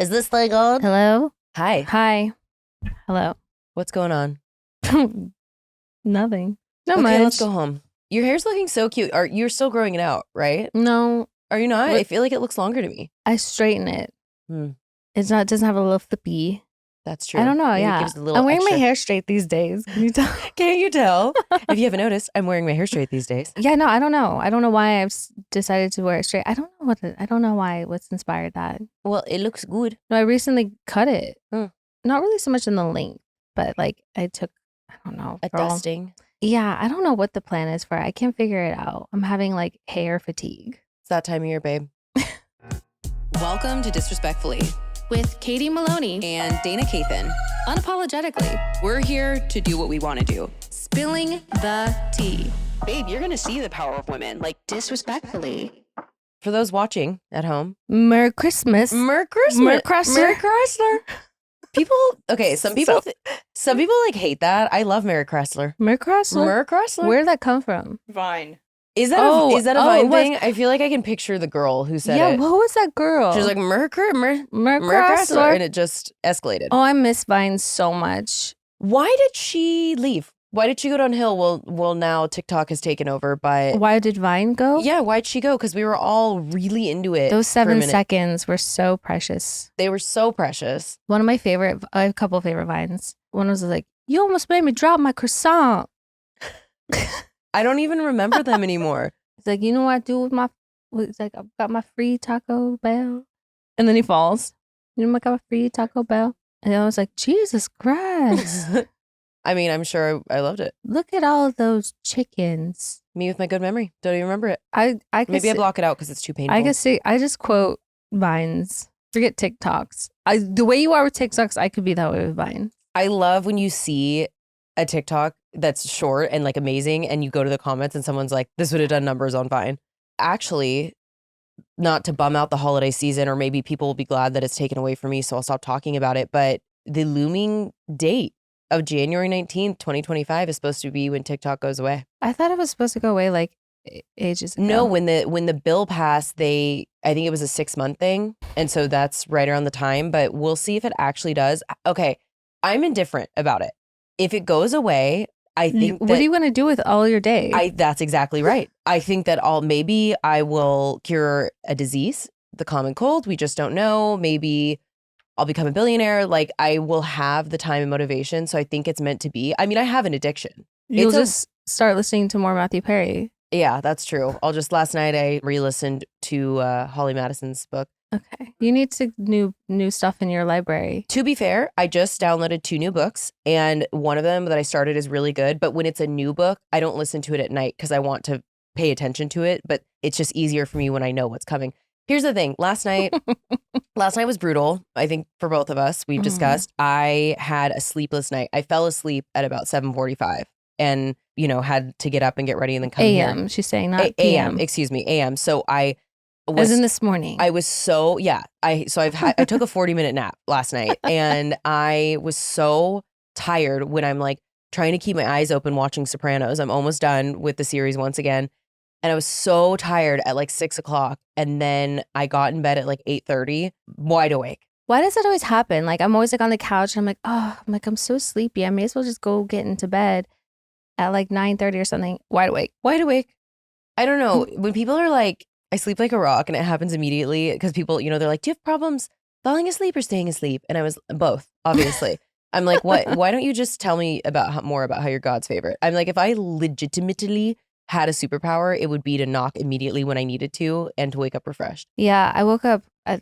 Is this thing on? Hello? Hi. Hi. Hello. What's going on? Nothing. Not Okay, much. let's go home. Your hair's looking so cute. You're still growing it out, right? No, Are you not? What- I feel like it looks longer to me. I straighten it. Hmm. It's not. It doesn't have a little flippy. That's true. I don't know. Maybe it Yeah. gives it a little I'm wearing extra. my hair straight these days. Can you tell? Can't you tell? If you haven't noticed, I'm wearing my hair straight these days. Yeah. No, I don't know. I don't know why I've decided to wear it straight. I don't know I don't know why. What's inspired that? Well, it looks good. No, I recently cut it. Hmm. Not really so much in the length, but like I took. I don't know. A girl. dusting. Yeah, I don't know what the plan is for it. I can't figure it out. I'm having like hair fatigue. It's that time of year, babe. Welcome to Disrespectfully with Katie Maloney and Dayna Cathan. Unapologetically, We're here to do what we want to do. spilling the tea. Babe, you're going to see the power of women. Like, Disrespectfully. For those watching at home, Merry Christmas. Merry Christmas. Merry Chrysler. Merry Chrysler. People, okay, some people like hate that. I love Merry Chrysler. Merry Chrysler. Merry Chrysler. Where did that come from? Vine. Is that Oh, a oh, Vine it was- thing? I feel like I can picture the girl who said Yeah, it. what was that girl? She's like Merry Merry Chrysler, Chrysler. and it just escalated. Oh, I miss Vine so much. Why did she leave? Why did she go downhill? Well, now TikTok has taken over, but Why did Vine go? yeah, why'd she go? Because we were all really into it. Those for a 7 minute. seconds were so precious. They were so precious. One of my favorite, I have a couple of favorite Vines. One was like, you almost made me drop my croissant. I don't even remember them anymore. It's like, you know what I do with my, it's like, I've got my free Taco Bell. And then he falls. You know what, I got my free Taco Bell. And I was like, Jesus Christ. I mean, I'm sure I loved it. Look at all those chickens. Me with my good memory. Don't even remember it. I could Maybe I see- block it out because it's too painful. I can see. I just quote Vines. Forget TikToks. The way you are with TikToks, I could be that way with Vine. I love when you see a TikTok that's short and like amazing and you go to the comments and someone's like, this would have done numbers on Vine. Actually, not to bum out the holiday season, or maybe people will be glad that it's taken away from me, so I'll stop talking about it. But the looming date of January 19th, 2025 is supposed to be when TikTok goes away. I thought it was supposed to go away like ages ago. No, when the bill passed, I think it was a 6-month thing. And so that's right around the time, but we'll see if it actually does. Okay, I'm indifferent about it. If it goes away, I think What are you going to do with all your day? that's exactly right. I think that maybe I will cure a disease, the common cold. We just don't know. Maybe I'll become a billionaire. Like, I will have the time and motivation. So I think it's meant to be. I mean, I have an addiction. You'll it's a- just start listening to more Matthew Perry. Yeah, that's true. Last night I re-listened to Holly Madison's book. Okay. You need to new stuff in your library. To be fair, I just downloaded 2 new books, and one of them that I started is really good. But when it's a new book, I don't listen to it at night because I want to pay attention to it. But it's just easier for me when I know what's coming. Here's the thing. Last night was brutal. I think for both of us, we've discussed. I had a sleepless night. I fell asleep at about 7:45 and, had to get up and get ready and then come here. AM, she's saying, not AM, PM. excuse me, AM. So I was As in this morning. I was so, yeah. I took a 40-minute nap last night, and I was so tired when I'm like trying to keep my eyes open watching Sopranos. I'm almost done with the series once again. And I was so tired at like 6 o'clock. And then I got in bed at like 8:30, wide awake. Why does that always happen? Like, I'm always like on the couch and I'm like, I'm so sleepy. I may as well just go get into bed at like 9:30 or something. Wide awake. Wide awake. I don't know. When people are like, I sleep like a rock, and it happens immediately because people, they're like, do you have problems falling asleep or staying asleep? And I was both, obviously. I'm like, what? Why don't you just tell me more about how you're God's favorite? I'm like, if I legitimately had a superpower, it would be to knock immediately when I needed to and to wake up refreshed. Yeah, I woke up at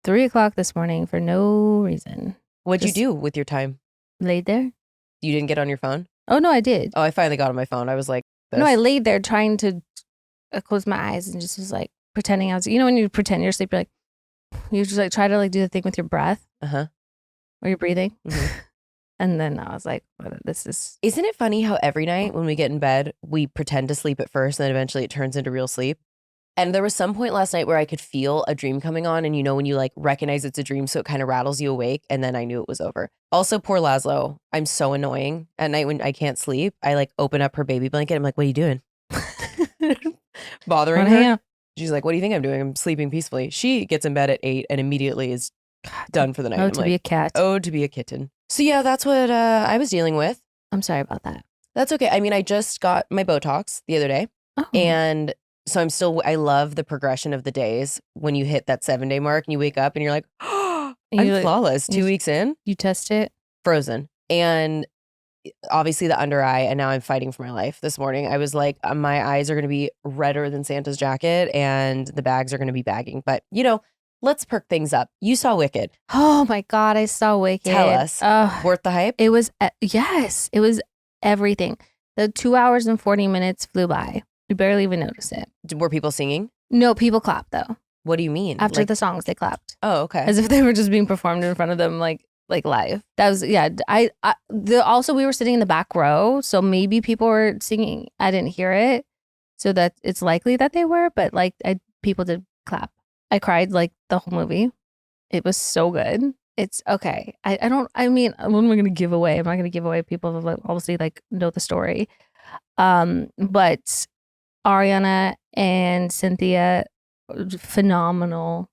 3 o'clock this morning for no reason. What'd Just you do with your time? Laid there. You didn't get on your phone? Oh, no, I did. Oh, I finally got on my phone. I was like, this. No, I laid there trying to close my eyes and just was like pretending I was, when you pretend you're asleep, you're like, you just like try to like do the thing with your breath Uh-huh. where you're breathing. Mhm. And then I was like, this is. Isn't it funny how every night when we get in bed, we pretend to sleep at first and then eventually it turns into real sleep? And there was some point last night where I could feel a dream coming on, and when you like recognize it's a dream, so it kind of rattles you awake, and then I knew it was over. Also, poor Laszlo. I'm so annoying at night when I can't sleep. I like open up her baby blanket. I'm like, what are you doing? Bothering her. Yeah. She's like, what do you think I'm doing? I'm sleeping peacefully. She gets in bed at 8 and immediately is done for the night. Oh, I'm to be a cat. oh, to be a kitten. So yeah, that's what I was dealing with. I'm sorry about that. That's okay. I mean, I just got my Botox the other day. Oh. And so I love the progression of the days when you hit that 7-day mark and you wake up and you're like, oh, I'm You- flawless. 2 weeks in, You test it? frozen. And obviously the under eye, and now I'm fighting for my life. This morning, I was like, my eyes are going to be redder than Santa's jacket and the bags are going to be bagging. But, let's perk things up. You saw Wicked. Oh my God, I saw Wicked. Tell us. Worth the hype? It was, yes, it was everything. The 2 hours and 40 minutes flew by. We barely even noticed it. Were people singing? No, people clapped though. What do you mean? After the songs, they clapped. Oh, okay. As if they were just being performed in front of them, like live. That was, yeah. Also, we were sitting in the back row, so maybe people were singing. I didn't hear it, so that it's likely that they were. But people did clap. I cried like the whole movie. It was so good. It's okay. I mean, what am I going to give away? I'm not going to give away. People have obviously know the story. But Ariana and Cynthia, phenomenal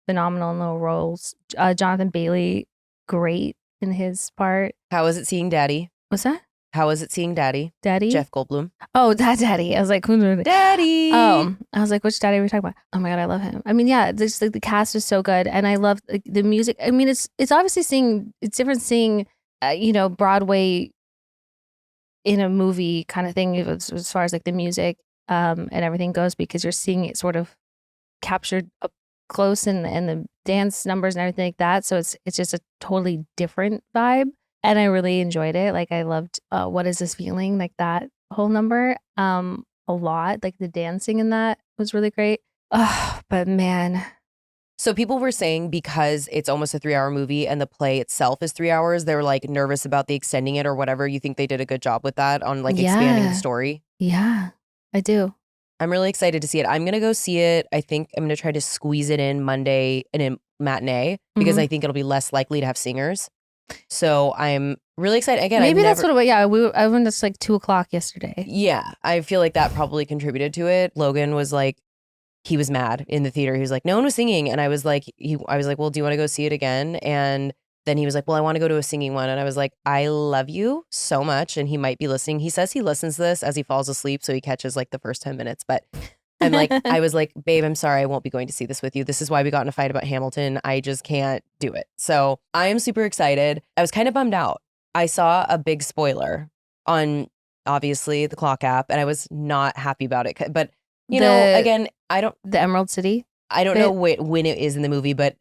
in their roles. Jonathan Bailey, great in his part. How was it seeing Daddy? What's that? How was it seeing Daddy? Daddy? Jeff Goldblum. Oh, that Daddy. I was like, who's Daddy. Oh, I was like, which Daddy are we talking about? Oh my God, I love him. I mean, yeah, just the cast is so good, and I love the music. I mean, it's obviously it's different seeing, Broadway in a movie kind of thing as far as the music and everything goes, because you're seeing it sort of captured up close and the dance numbers and everything like that. So it's just a totally different vibe. And I really enjoyed it. I loved What Is This Feeling? That whole number a lot. The dancing in that was really great. But man. So people were saying because it's almost a 3-hour movie and the play itself is 3 hours, they were nervous about the extending it or whatever. You think they did a good job with that on expanding the story? Yeah, I do. I'm really excited to see it. I'm going to go see it. I think I'm going to try to squeeze it in Monday in a matinee because I think it'll be less likely to have singers. So I'm really excited. Again, maybe that's what it was. Yeah, I went to 2:00 yesterday. Yeah, I feel like that probably contributed to it. Logan was he was mad in the theater. He was like, no one was singing. And I was like, well, do you want to go see it again? And then he was like, well, I want to go to a singing one. And I was like, I love you so much. And he might be listening. He says he listens to this as he falls asleep. So he catches the first 10 minutes. But I'm I was like, babe, I'm sorry. I won't be going to see this with you. This is why we got in a fight about Hamilton. I just can't do it. So I am super excited. I was kind of bummed out. I saw a big spoiler on obviously the Clock app and I was not happy about it. But again, The Emerald City. I don't know when it is in the movie, but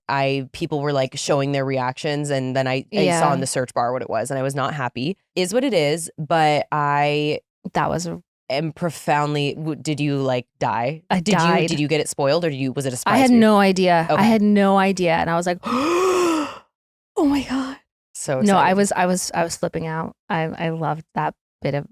people were showing their reactions, and then I saw in the search bar what it was, and I was not happy. Is what it is, but am profoundly. Did you die? I died. Did you get it spoiled, or was it a surprise? I had no idea. Okay. I had no idea, and I was like, oh my God. So excited. No, I was flipping out. I loved that bit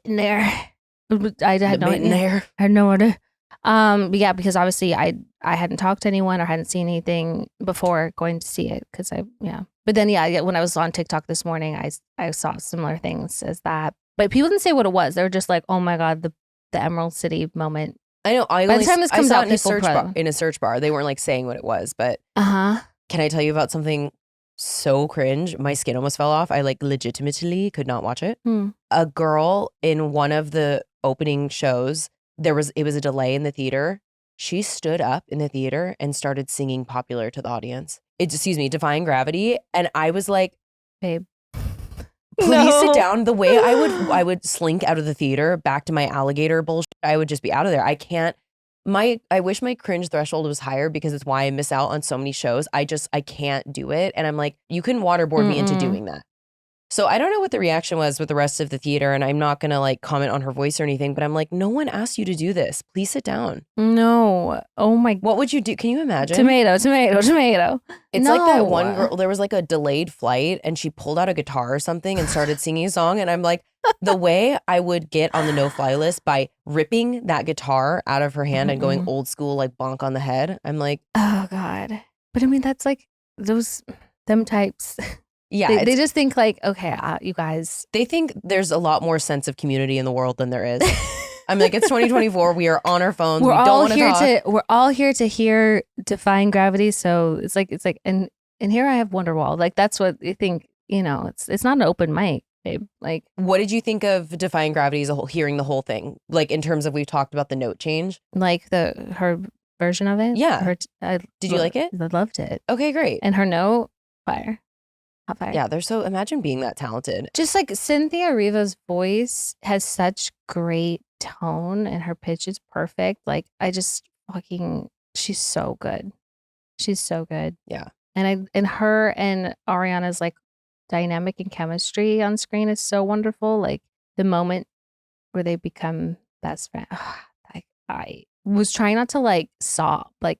in there. I had no idea. I had no idea. But yeah, because obviously I hadn't talked to anyone or hadn't seen anything before going to see it But then when I was on TikTok this morning, I saw similar things as that. But people didn't say what it was. They were just like, oh my God, the Emerald City moment. I know. By the time this comes out, in a search bar, they weren't saying what it was. But can I tell you about something so cringe? My skin almost fell off. I legitimately could not watch it. A girl in one of the opening shows, it was a delay in the theater. She stood up in the theater and started singing Popular to the audience. Defying Gravity. And I was like, babe, please sit down. The way I would slink out of the theater back to my alligator bullshit, I would just be out of there. I can't. I wish my cringe threshold was higher because it's why I miss out on so many shows. I can't do it. And I'm like, you can waterboard me into doing that. So I don't know what the reaction was with the rest of the theater, and I'm not going to comment on her voice or anything, but I'm like, no one asked you to do this. Please sit down. No. Oh my. What would you do? Can you imagine? Tomato. It's like that one girl, there was a delayed flight and she pulled out a guitar or something and started singing a song. And I'm like, the way I would get on the no-fly list by ripping that guitar out of her hand and going old school, bonk on the head. I'm like, oh God. But I mean, that's them types. Yeah. They just think okay, you guys. They think there's a lot more sense of community in the world than there is. I'm like, it's 2024. We are on our phones. We're we don't all want to here talk. we're all here to hear Defying Gravity. So it's like and here I have Wonderwall. Like that's what I think, it's not an open mic, babe. Like, What did you think of Defying Gravity as a whole, hearing the whole thing? Like in terms of, we've talked about the note change. her version of it. Yeah. I Did you like it? I loved it. Okay, great. And her note, fire. Hot fire. Yeah, imagine being that talented. Just like Cynthia Erivo's voice has such great tone and her pitch is perfect. Like I just she's so good. She's so good. Yeah. And her and Ariana's like dynamic and chemistry on screen is so wonderful. Like the moment where they become best friends. I was trying not to like sob like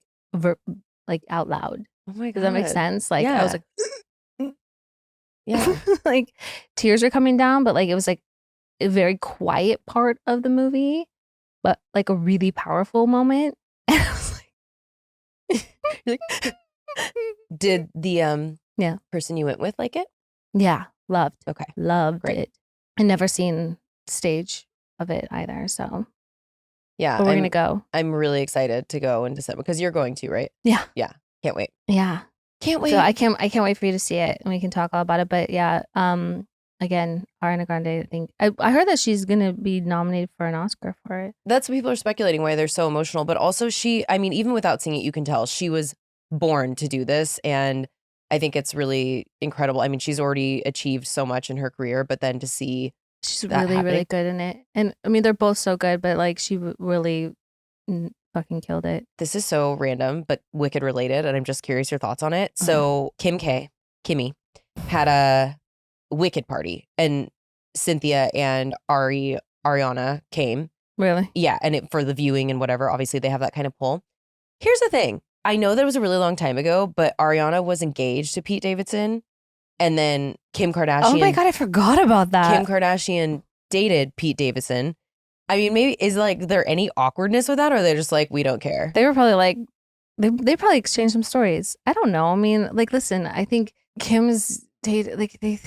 out loud. Oh my God. Does that make sense? Like I was like yeah. like tears are coming down, but like it was like a very quiet part of the movie, but like a really powerful moment. And I was like, Did the person you went with like it? yeah, loved. Okay. Loved Great. it. I'd never seen stage of it either. So Yeah. but we're gonna go. I'm really excited to go in December because you're going to, right? Yeah. Yeah. Can't wait. Yeah. Can't wait. So I can't wait for you to see it and we can talk all about it. But yeah, again, Ariana Grande, I think I heard that she's gonna be nominated for an Oscar for it. That's what people are speculating, why they're so emotional. But also even without seeing it, you can tell she was born to do this. And I think it's really incredible. I mean, she's already achieved so much in her career, but then to see She's that really, happening. really good in it. And I mean, they're both so good, but like she really fucking killed it. This is so random, but Wicked related, and I'm just curious your thoughts on it. So Kimmy, had a Wicked party, and Cynthia and Ariana came. Really? Yeah, and for the viewing and whatever, obviously they have that kind of pull. Here's the thing. I know that was a really long time ago, but Ariana was engaged to Pete Davidson, and then Kim Kardashian. Oh my God, I forgot about that. Kim Kardashian dated Pete Davidson. I mean, maybe is there any awkwardness with that, or they're just like, we don't care? They were probably like, they probably exchanged some stories. I don't know. I mean, like, listen, I think Kim's dated, like,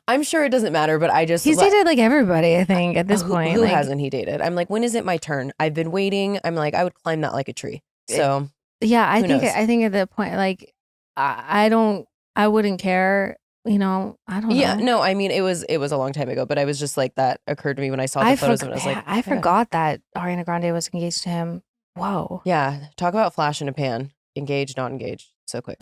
I'm sure it doesn't matter, but he's dated like everybody, I think, at this point. Who like, hasn't he dated? I'm like, when is it my turn? I've been waiting. I'm like, I would climb that like a tree. So yeah, I who knows? think at the point, like, I wouldn't care. I don't know. Yeah, no, I mean, it was a long time ago, but I was just like, that occurred to me when I saw the photos, and I was like, I forgot that Ariana Grande was engaged to him. Whoa. Yeah, talk about flash in a pan. Engaged, not engaged, so quick.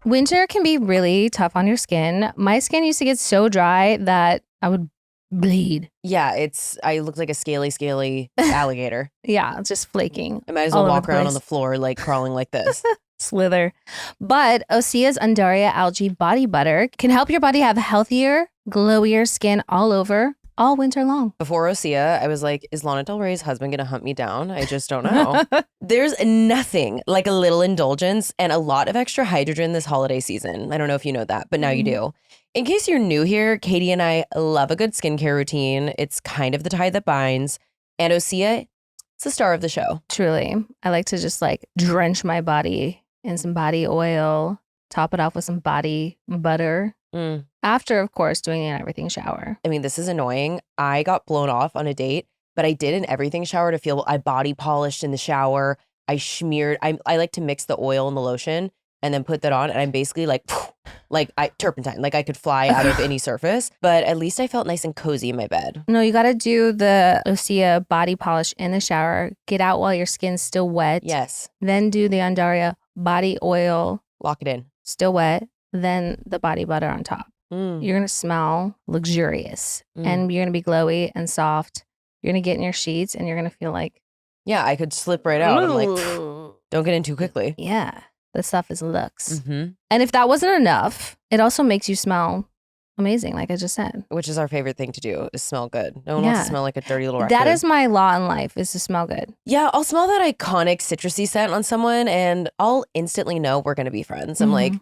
Winter can be really tough on your skin. My skin used to get so dry that I would bleed. Yeah, I looked like a scaly alligator. Yeah, it's just flaking. I might as well all over walk the around place. on the floor, like crawling like this. Slither. But Osea's Undaria Algae Body Butter can help your body have healthier, glowier skin all over, all winter long. Before Osea, I was like, is Lana Del Rey's husband gonna hunt me down? I just don't know. There's nothing like a little indulgence and a lot of extra hydrogen this holiday season. I don't know if you know that, but now you do. In case you're new here, Katie and I love a good skincare routine. It's kind of the tie that binds. And Osea, it's the star of the show. Truly. I like to just like drench my body in some body oil, top it off with some body butter. After, of course, doing an everything shower. I mean, this is annoying. I got blown off on a date, but I did an everything shower to feel, I body polished in the shower. I smeared, I like to mix the oil and the lotion and then put that on. And I'm basically like turpentine, like I could fly out of any surface, but at least I felt nice and cozy in my bed. No, you got to do the Osea body polish in the shower. Get out while your skin's still wet. Yes. Then do the Undaria body oil. Lock it in. Still wet. Then the body butter on top. You're going to smell luxurious and you're going to be glowy and soft. You're going to get in your sheets and you're going to feel like, yeah, I could slip right out. I'm like, don't get in too quickly. yeah, this stuff is luxe. Mm-hmm. And if that wasn't enough, it also makes you smell amazing, like I just said. Which is our favorite thing to do, is smell good. No one wants to smell like a dirty little raccoon. That is my law in life, is to smell good. Yeah, I'll smell that iconic citrusy scent on someone and I'll instantly know we're going to be friends. I'm like,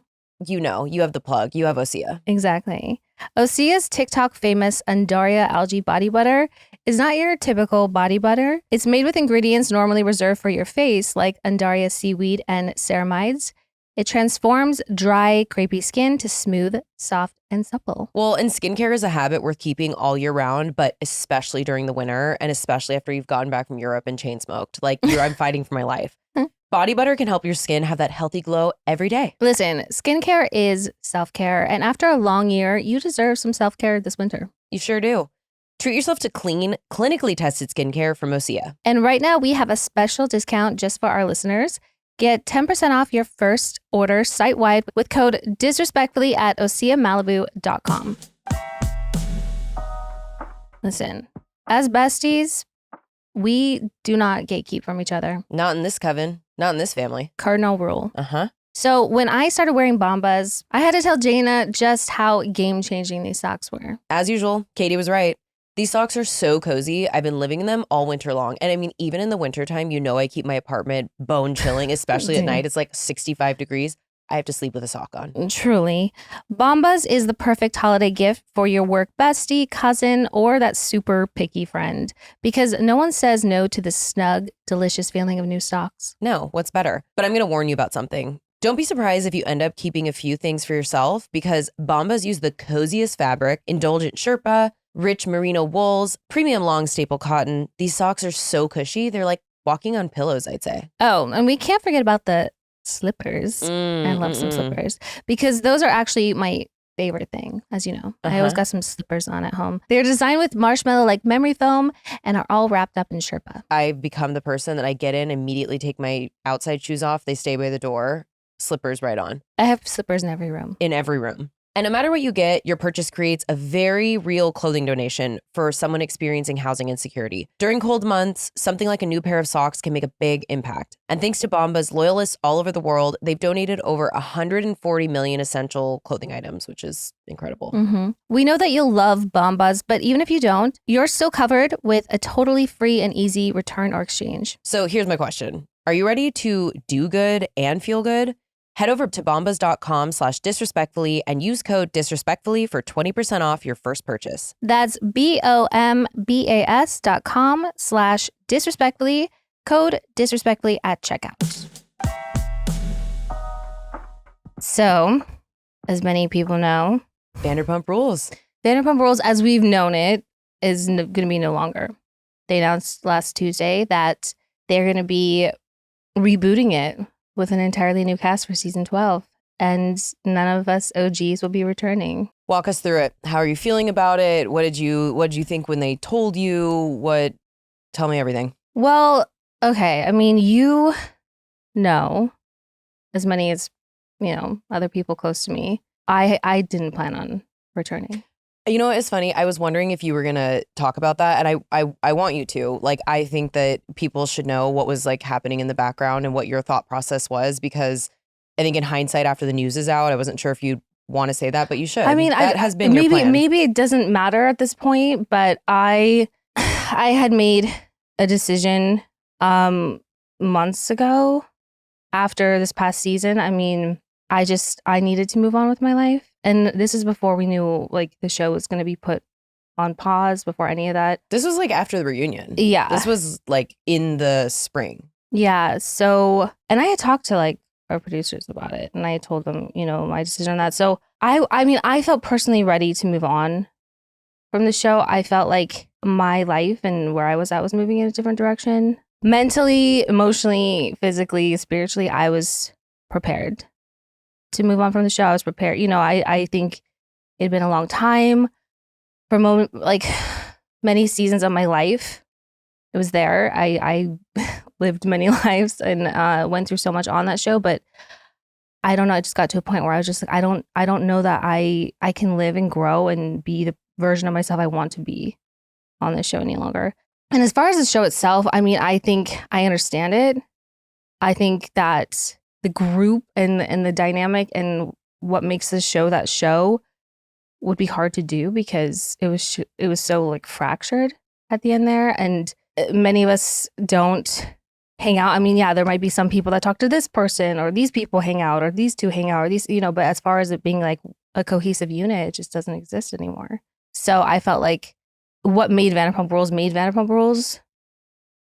you have the plug. You have Osea. Exactly. Osea's TikTok famous Undaria Algae Body Butter is not your typical body butter. It's made with ingredients normally reserved for your face, like Undaria seaweed and ceramides. It transforms dry, crepey skin to smooth, soft, and supple. Well, and skincare is a habit worth keeping all year round, but especially during the winter and especially after you've gotten back from Europe and chain smoked. Like I'm fighting for my life. Body butter can help your skin have that healthy glow every day. Listen, skincare is self-care, and after a long year, you deserve some self-care this winter. You sure do. Treat yourself to clean, clinically tested skincare from Osea. And right now, we have a special discount just for our listeners. Get 10% off your first order site-wide with code disrespectfully at oseamalibu.com. Listen, as besties, we do not gatekeep from each other. Not in this coven. Not in this family. Cardinal rule. Uh-huh. So when I started wearing Bombas, I had to tell Dayna just how game-changing these socks were. As usual, Katie was right. These socks are so cozy. I've been living in them all winter long. And I mean, even in the wintertime, you know I keep my apartment bone chilling, especially at night. It's like 65 degrees. I have to sleep with a sock on. Truly. Bombas is the perfect holiday gift for your work bestie, cousin, or that super picky friend. Because no one says no to the snug, delicious feeling of new socks. No, what's better? But I'm going to warn you about something. Don't be surprised if you end up keeping a few things for yourself because Bombas use the coziest fabric, indulgent Sherpa, rich merino wools, premium long staple cotton. These socks are so cushy. They're like walking on pillows, I'd say. Oh, and we can't forget about the slippers. I love some slippers because those are actually my favorite thing, as you know. I always got some slippers on at home. They're designed with marshmallow-like memory foam and are all wrapped up in Sherpa. I've become the person that I get in, immediately take my outside shoes off. They stay by the door. Slippers right on. I have slippers in every room. In every room. And no matter what you get, your purchase creates a very real clothing donation for someone experiencing housing insecurity. During cold months, something like a new pair of socks can make a big impact. And thanks to Bombas, loyalists all over the world, they've donated over 140 million essential clothing items, which is incredible. We know that you'll love Bombas, but even if you don't, you're still covered with a totally free and easy return or exchange. So here's my question. Are you ready to do good and feel good? Head over to bombas.com/disrespectfully and use code disrespectfully for 20% off your first purchase. That's BOMBAS.com/disrespectfully, code disrespectfully at checkout. So, as many people know, Vanderpump Rules. Vanderpump Rules, as we've known it, is going to be no longer. They announced last Tuesday that they're going to be rebooting it with an entirely new cast for season 12. And none of us OGs will be returning. Walk us through it. How are you feeling about it? What did you think when they told you? Tell me everything. Well, okay. I mean, you know, as many as, other people close to me, I didn't plan on returning. You know what is funny? I was wondering if you were going to talk about that. And I want you to. Like, I think that people should know what was like happening in the background and what your thought process was, because I think in hindsight, after the news is out, I wasn't sure if you'd want to say that, but you should. I mean, that has been your plan. Maybe it doesn't matter at this point, but I had made a decision months ago after this past season. I mean, I needed to move on with my life. And this is before we knew like the show was going to be put on pause, before any of that. This was like after the reunion. Yeah. This was like in the spring. Yeah. So, and I had talked to like our producers about it and I told them, my decision on that. So I mean, I felt personally ready to move on from the show. I felt like my life and where I was at was moving in a different direction. Mentally, emotionally, physically, spiritually, I was prepared to move on from the show. I was prepared. I think it'd been a long time for like many seasons of my life. It was there. I lived many lives and went through so much on that show, but I don't know. I just got to a point where I was just like, I don't know that I can live and grow and be the version of myself I want to be on this show any longer. And as far as the show itself, I mean, I think I understand it. I think that the group and the dynamic and what makes the show that show would be hard to do because it was so like fractured at the end there, and many of us don't hang out. I mean, yeah, there might be some people that talk to this person, or these people hang out, or these two hang out, or these, but as far as it being like a cohesive unit, it just doesn't exist anymore. So I felt like what made Vanderpump Rules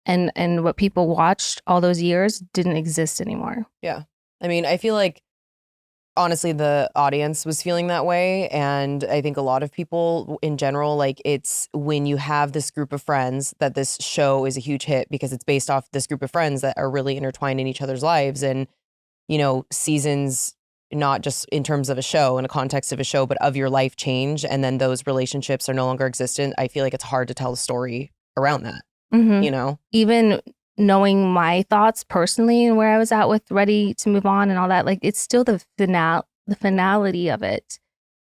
and what people watched all those years didn't exist anymore. Yeah. I mean, I feel like honestly, the audience was feeling that way. And I think a lot of people in general, like it's when you have this group of friends that this show is a huge hit because it's based off this group of friends that are really intertwined in each other's lives. And, you know, seasons, not just in terms of a show, in a context of a show, but of your life change. And then those relationships are no longer existent. I feel like it's hard to tell a story around that, you know? Even knowing my thoughts personally and where I was at with ready to move on and all that, like it's still the finality of it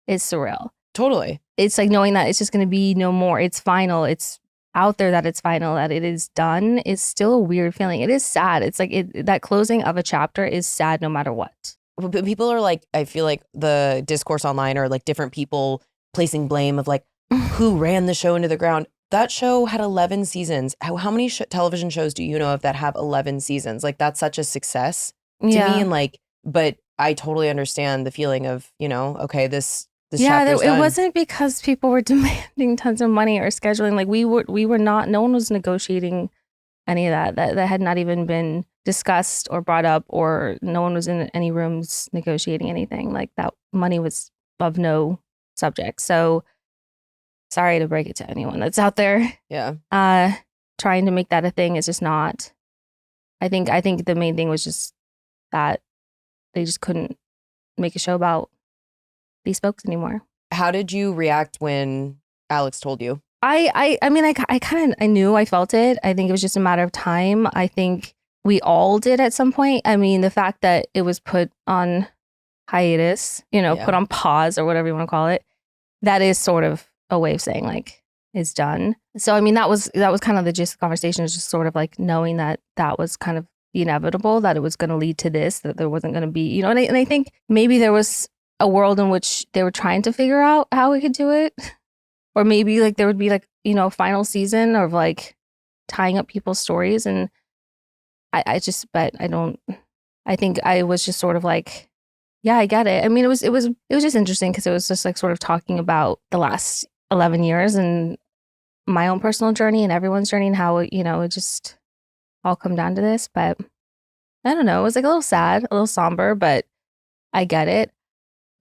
is surreal. Totally. It's like knowing that it's just going to be no more. It's final. It's out there that it's final, that it is done is still a weird feeling. It is sad. It's like that closing of a chapter is sad no matter what. But people are like, I feel like the discourse online are like different people placing blame of like who ran the show into the ground. That show had 11 seasons. How many television shows do you know of that have 11 seasons? Like that's such a success to me. And like, but I totally understand the feeling of, you know, okay, this chapter's done. It wasn't because people were demanding tons of money or scheduling. Like we were not, no one was negotiating any of that had not even been discussed or brought up, or no one was in any rooms negotiating anything. Like that money was of no subject. So sorry to break it to anyone that's out there. Yeah. Trying to make that a thing is just not. I think the main thing was just that they just couldn't make a show about these folks anymore. How did you react when Alex told you? I mean, I knew, I felt it. I think it was just a matter of time. I think we all did at some point. I mean, the fact that it was put on hiatus, you know, put on pause or whatever you want to call it, that is sort of a way of saying like it's done. So I mean, that was kind of the gist of the conversation, is just sort of like knowing that was kind of the inevitable, that it was going to lead to this, that there wasn't going to be, you know, and I think maybe there was a world in which they were trying to figure out how we could do it. Or maybe like there would be like, you know, a final season of like tying up people's stories. And I think I was just sort of like, yeah, I get it. I mean, it was just interesting because it was just like sort of talking about the last 11 years and my own personal journey and everyone's journey and how, you know, it just all come down to this. But I don't know. It was like a little sad, a little somber, but I get it.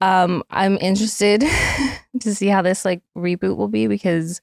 I'm interested to see how this like reboot will be, because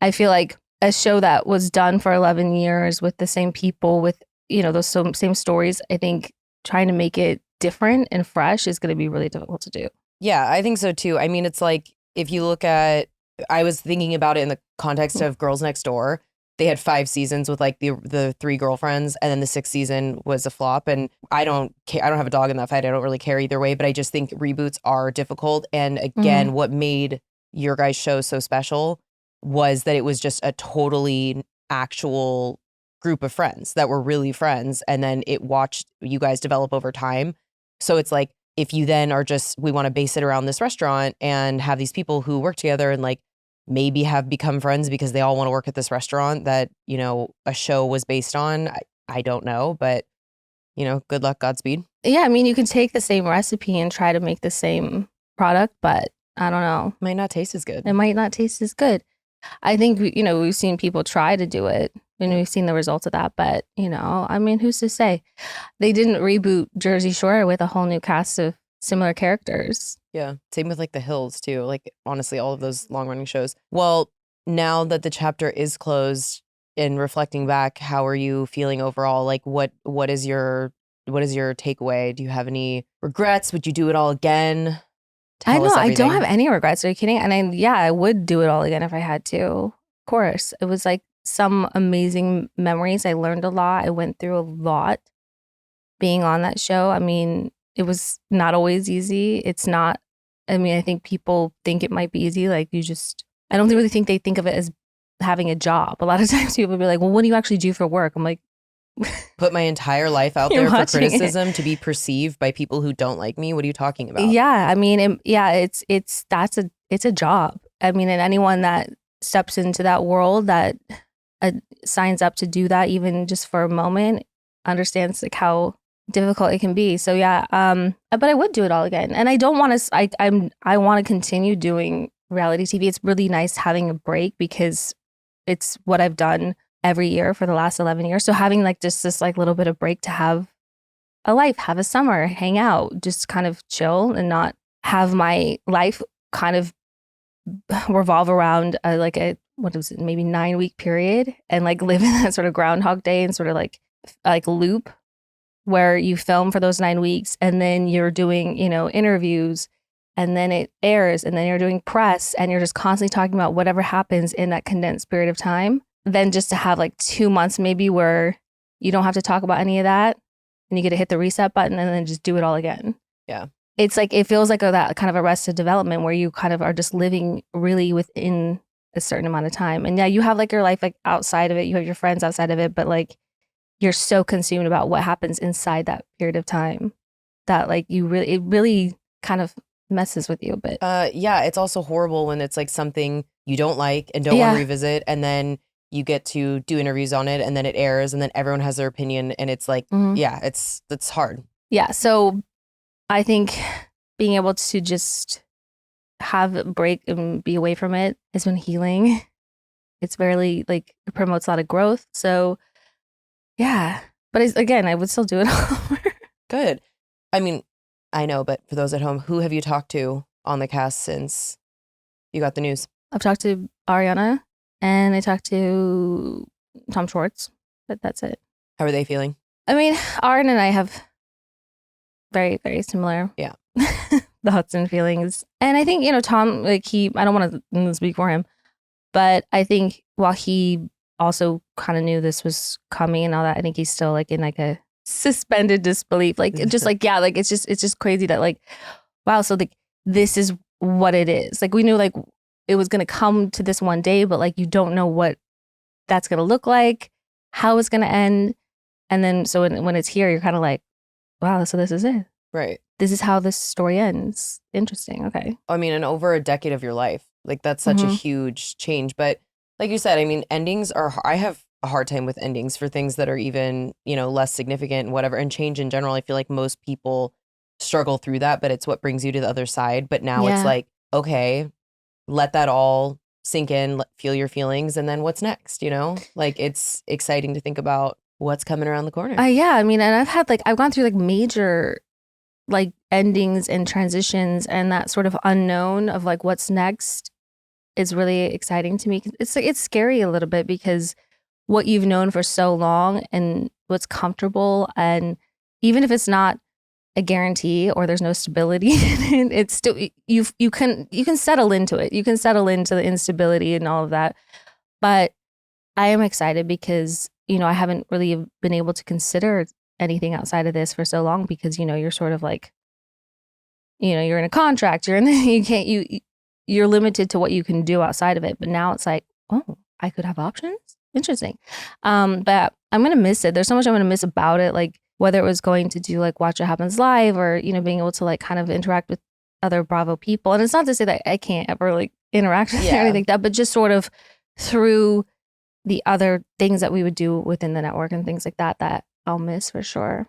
I feel like a show that was done for 11 years with the same people, with, you know, those same stories, I think trying to make it different and fresh is going to be really difficult to do. Yeah, I think so too. I mean, it's like, if you look at, I was thinking about it in the context of Girls Next Door. They had 5 seasons with like the 3 girlfriends, and then the 6th season was a flop. And I don't care. I don't have a dog in that fight. I don't really care either way. But I just think reboots are difficult. And again, what made your guys' show so special was that it was just a totally actual group of friends that were really friends, and then it watched you guys develop over time. So it's like, if you then are just, we want to base it around this restaurant and have these people who work together and like maybe have become friends because they all want to work at this restaurant that, you know, a show was based on. I don't know, but, you know, good luck, Godspeed. Yeah, I mean, you can take the same recipe and try to make the same product, but I don't know. Might not taste as good. It might not taste as good. I think, you know, we've seen people try to do it and we've seen the results of that, but, you know, I mean, who's to say? They didn't reboot Jersey Shore with a whole new cast of similar characters. Yeah. Same with like The Hills too. Like honestly, all of those long running shows. Well, now that the chapter is closed and reflecting back, how are you feeling overall? Like what is your takeaway? Do you have any regrets? Would you do it all again? I know, I don't have any regrets. Are you kidding? And I would do it all again if I had to. Of course. It was like some amazing memories. I learned a lot. I went through a lot being on that show. I mean, it was not always easy. It's not, I mean, I think people think it might be easy. Like I don't really think they think of it as having a job. A lot of times people will be like, well, what do you actually do for work? I'm like, put my entire life out there for criticism to be perceived by people who don't like me. What are you talking about? Yeah. I mean, it's a job. I mean, and anyone that steps into that world, that signs up to do that, even just for a moment, understands like how difficult it can be. So yeah, but I would do it all again. And I don't want to, I want to continue doing reality TV. It's really nice having a break because it's what I've done every year for the last 11 years. So having like just this like little bit of break to have a life, have a summer, hang out, just kind of chill and not have my life kind of revolve around what was it, maybe 9-week period, and like live in that sort of Groundhog Day and sort of like loop where you film for those 9 weeks and then you're doing, interviews, and then it airs, and then you're doing press, and you're just constantly talking about whatever happens in that condensed period of time. Then just to have like 2 months maybe where you don't have to talk about any of that, and you get to hit the reset button and then just do it all again. Yeah. It's like, it feels like that kind of arrested development where you kind of are just living really within a certain amount of time. And yeah, you have like your life like outside of it, you have your friends outside of it, but like you're so consumed about what happens inside that period of time that like it really kind of messes with you a bit. Yeah, it's also horrible when it's like something you don't like and don't want to revisit, and then you get to do interviews on it, and then it airs, and then everyone has their opinion, and it's like, yeah, it's hard. Yeah, so I think being able to just have a break and be away from it has been healing. It's very like, it promotes a lot of growth. So yeah, but again, I would still do it all over. Good. I mean, I know, but for those at home, who have you talked to on the cast since you got the news? I've talked to Ariana and I talked to Tom Schwartz, but that's it. How are they feeling? I mean, Aaron and I have very, very similar thoughts and feelings. And I think, Tom, like I don't want to speak for him, but I think while he also kind of knew this was coming and all that, I think he's still like in like a suspended disbelief. Like, just like, yeah, like it's just crazy that like, wow, so like this is what it is. Like we knew like it was going to come to this one day, but like you don't know what that's going to look like, how it's going to end. And then so when it's here, you're kind of like, wow, so this is it. Right. This is how this story ends. Interesting. Okay. I mean, and over a decade of your life, like that's such a huge change. But like you said, I mean, endings I have a hard time with endings for things that are even, less significant and whatever. And change in general, I feel like most people struggle through that, but it's what brings you to the other side. But now it's like, okay, let that all sink in, feel your feelings. And then what's next, Like it's exciting to think about what's coming around the corner. Yeah, I mean, and I've gone through like major like endings and transitions, and that sort of unknown of like what's next is really exciting to me. It's like, it's scary a little bit because what you've known for so long and what's comfortable, and even if it's not a guarantee or there's no stability in it, it's still, you can settle into it. You can settle into the instability and all of that. But I am excited because I haven't really been able to consider anything outside of this for so long because, you're sort of like, you're in a contract, you're limited to what you can do outside of it. But now it's like, oh, I could have options. Interesting. But I'm going to miss it. There's so much I'm going to miss about it. Like whether it was going to do like Watch What Happens Live or, being able to like kind of interact with other Bravo people. And it's not to say that I can't ever like interact with anything like that, but just sort of through the other things that we would do within the network and things like that I'll miss for sure.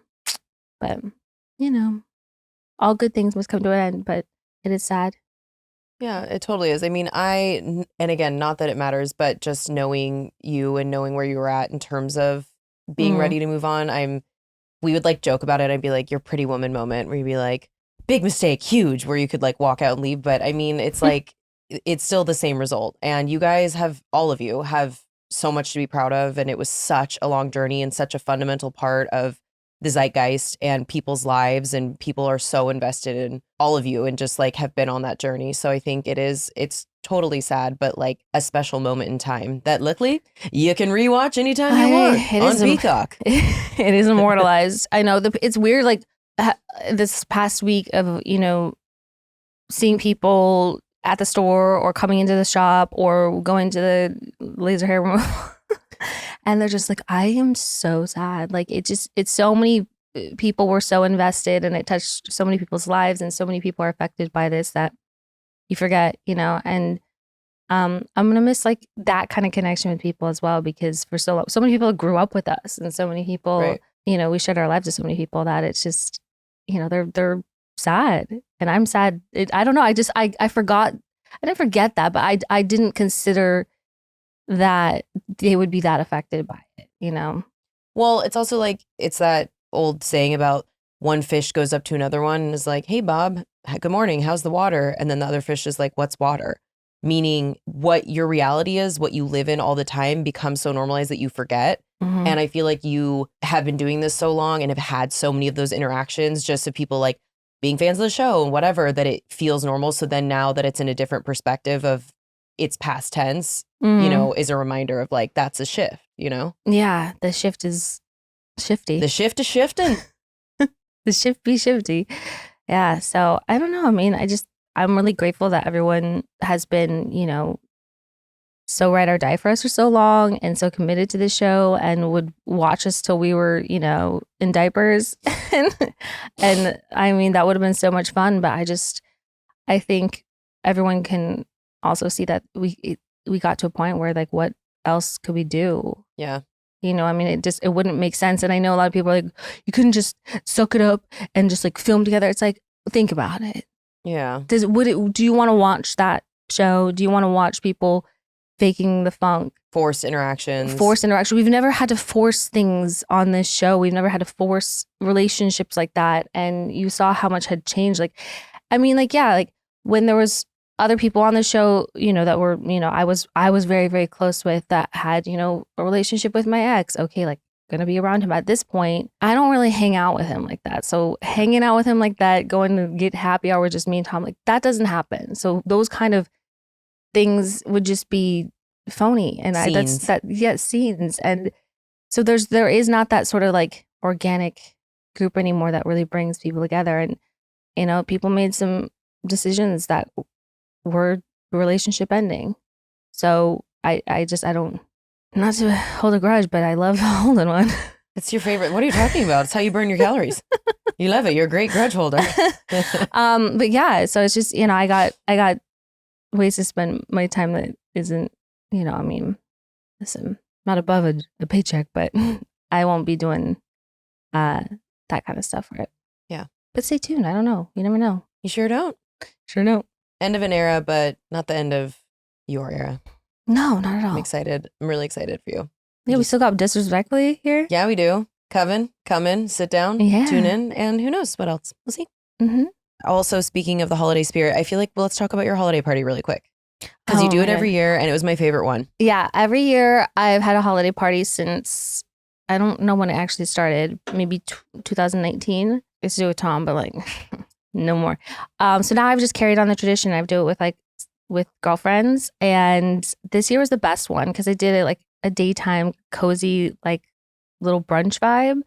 But, all good things must come to an end, but it is sad. Yeah, it totally is. I mean, and again, not that it matters, but just knowing you and knowing where you were at in terms of being ready to move on, we would like joke about it. I'd be like, your Pretty Woman moment where you'd be like, big mistake, huge, where you could like walk out and leave. But I mean, it's like, it's still the same result. And you guys all of you have so much to be proud of. And it was such a long journey and such a fundamental part of the zeitgeist and people's lives, and people are so invested in all of you and just like have been on that journey. So I think it's totally sad, but like a special moment in time that luckily you can rewatch anytime you want on Peacock. It is immortalized. I know it's weird. Like this past week of, seeing people at the store or coming into the shop or going to the laser hair removal. And they're just like, I am so sad. Like it's so many people were so invested and it touched so many people's lives and so many people are affected by this that you forget, and I'm going to miss like that kind of connection with people as well, because for so long, so many people grew up with us and so many people, we shared our lives with so many people that it's just, they're sad and I'm sad. I don't know. I forgot. I didn't forget that, but I didn't consider that they would be that affected by it, Well, it's also like, it's that old saying about one fish goes up to another one and is like, hey, Bob, good morning. How's the water? And then the other fish is like, what's water? Meaning what your reality is, what you live in all the time becomes so normalized that you forget. Mhm. And I feel like you have been doing this so long and have had so many of those interactions just of people like being fans of the show and whatever, that it feels normal. So then now that it's in a different perspective of it's past tense, Mhm. you know, is a reminder of like, that's a shift, you know? Yeah, the shift is shifty. The shift is shifting. The shift be shifty. Yeah. So I don't know. I mean, I'm really grateful that everyone has been, you know, so ride or die for us for so long and so committed to the show and would watch us till we were, you know, in diapers. And I mean, that would have been so much fun. But I think everyone can also see that we got to a point where like, what else could we do? Yeah. You know, I mean, it wouldn't make sense. And I know a lot of people are like, you couldn't just suck it up and just like film together. It's like, think about it. Yeah. Do you want to watch that show? Do you want to watch people faking the funk? Forced interactions. We've never had to force things on this show. We've never had to force relationships like that. And you saw how much had changed. Like, I mean, like, yeah, like when there was other people on the show, you know, that were, you know, I was very, very close with that had, you know, a relationship with my ex. Okay, like gonna be around him at this point. I don't really hang out with him like that. So hanging out with him like that, going to get happy hour, just me and Tom, like that doesn't happen. So those kind of things would just be phony. And scenes. And so there is not that sort of like organic group anymore that really brings people together. And, you know, people made some decisions that were relationship ending. So I don't, not to hold a grudge, but I love holding one. It's your favorite. What are you talking about? It's how you burn your calories. You love it. You're a great grudge holder. But yeah, so it's just, you know, I got ways to spend my time that isn't, you know, I mean, listen, not above a paycheck, but I won't be doing that kind of stuff for it. Yeah. But stay tuned. I don't know. You never know. You sure don't. Sure don't. End of an era, but not the end of your era. No, not at all. I'm excited. I'm really excited for you. Yeah, we still got disrespectfully here. Yeah, we do. Coven, come in, sit down, Yeah. tune in, and who knows what else. We'll see. Mm-hmm. Also, speaking of the holiday spirit, I feel like, well, let's talk about your holiday party really quick. Because Oh, you do my it every God. year, and it was my favorite one. Yeah, every year I've had a holiday party since, I don't know when it actually started, maybe 2019. It's to do with Tom, but like no more. So now I've just carried on the tradition. I do it with girlfriends, and this year was the best one because I did it like a daytime cozy like little brunch vibe,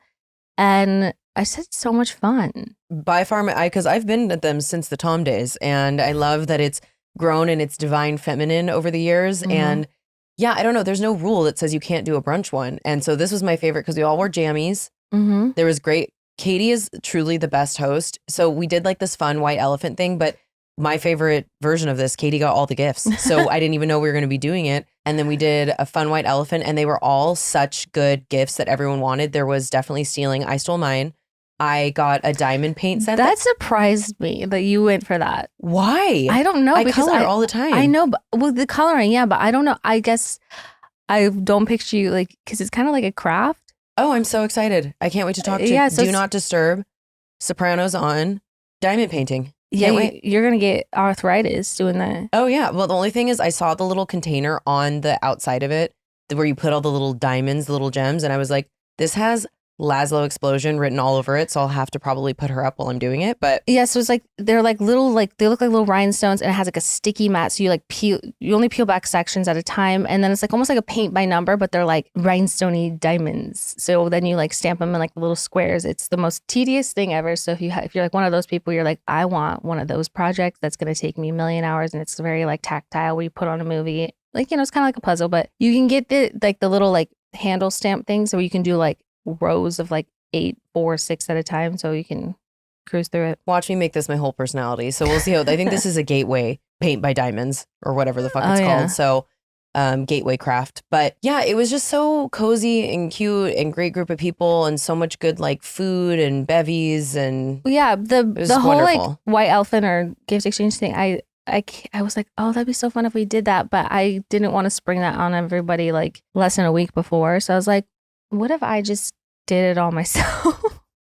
and I just had so much fun. By far, because I've been at them since the Tom days, and I love that it's grown in its divine feminine over the years. Mhm. And yeah, I don't know. There's no rule that says you can't do a brunch one. And so this was my favorite because we all wore jammies. Mm-hmm. There was great. Katie is truly the best host. So we did like this fun white elephant thing, but my favorite version of this, Katie got all the gifts. So I didn't even know we were going to be doing it. And then we did a fun white elephant, and they were all such good gifts that everyone wanted. There was definitely stealing. I stole mine. I got a diamond paint set. That surprised me that you went for that. Why? I don't know. I because color all the time. I know, but well, the coloring, yeah, but I don't know. I guess I don't picture you like, because it's kind of like a craft. Oh, I'm so excited. I can't wait to talk to Yeah, so Do Not Disturb, Sopranos on, diamond painting. Yeah, Can't wait. you're going to get arthritis doing that. Oh, yeah. Well, the only thing is I saw the little container on the outside of it where you put all the little diamonds, the little gems. And I was like, this has Laszlo Explosion written all over it. So I'll have to probably put her up while I'm doing it. But Yeah, so it's like, they're like little, like they look like little rhinestones, and it has like a sticky mat. So you only peel back sections at a time. And then it's like almost like a paint by number, but they're like rhinestoney diamonds. So then you like stamp them in like little squares. It's the most tedious thing ever. So if you're like one of those people, you're like, I want one of those projects that's going to take me a million hours. And it's very like tactile where you put on a movie. Like, you know, it's kind of like a puzzle, but you can get the little like handle stamp things where you can do like rows of like 8, 4, 6 at a time, so you can cruise through it. watch me make this my whole personality. So we'll see how, I think this is a gateway paint by diamonds or whatever the fuck it's Oh, yeah. called. So gateway craft. But yeah, it was just so cozy and cute and great group of people and so much good like food and bevies and Yeah, the was whole like wonderful. white elephant or gift exchange thing, I was like, oh, that'd be so fun if we did that, but I didn't want to spring that on everybody like less than a week before. So I was like, what if I just did it all myself?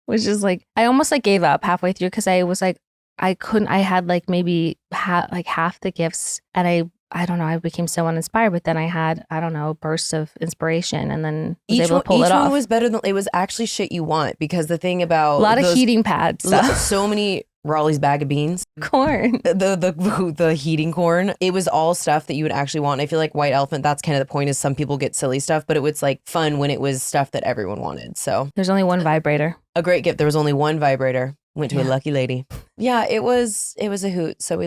which is like, I almost like gave up halfway through because I was like, I had like maybe half the gifts, and I don't know, I became so uninspired, but then I had, I don't know, bursts of inspiration, and then was able to pull it off. Each one was better than, it was actually shit you want, because the thing about a lot of heating pads, so many Raleigh's bag of beans, corn, the heating corn, it was all stuff that you would actually want. And I feel like White Elephant, that's kind of the point, is some people get silly stuff, but it was like fun when it was stuff that everyone wanted. So there's only one vibrator. A great gift. There was only one vibrator. Went to a lucky lady. Yeah, it was a hoot. So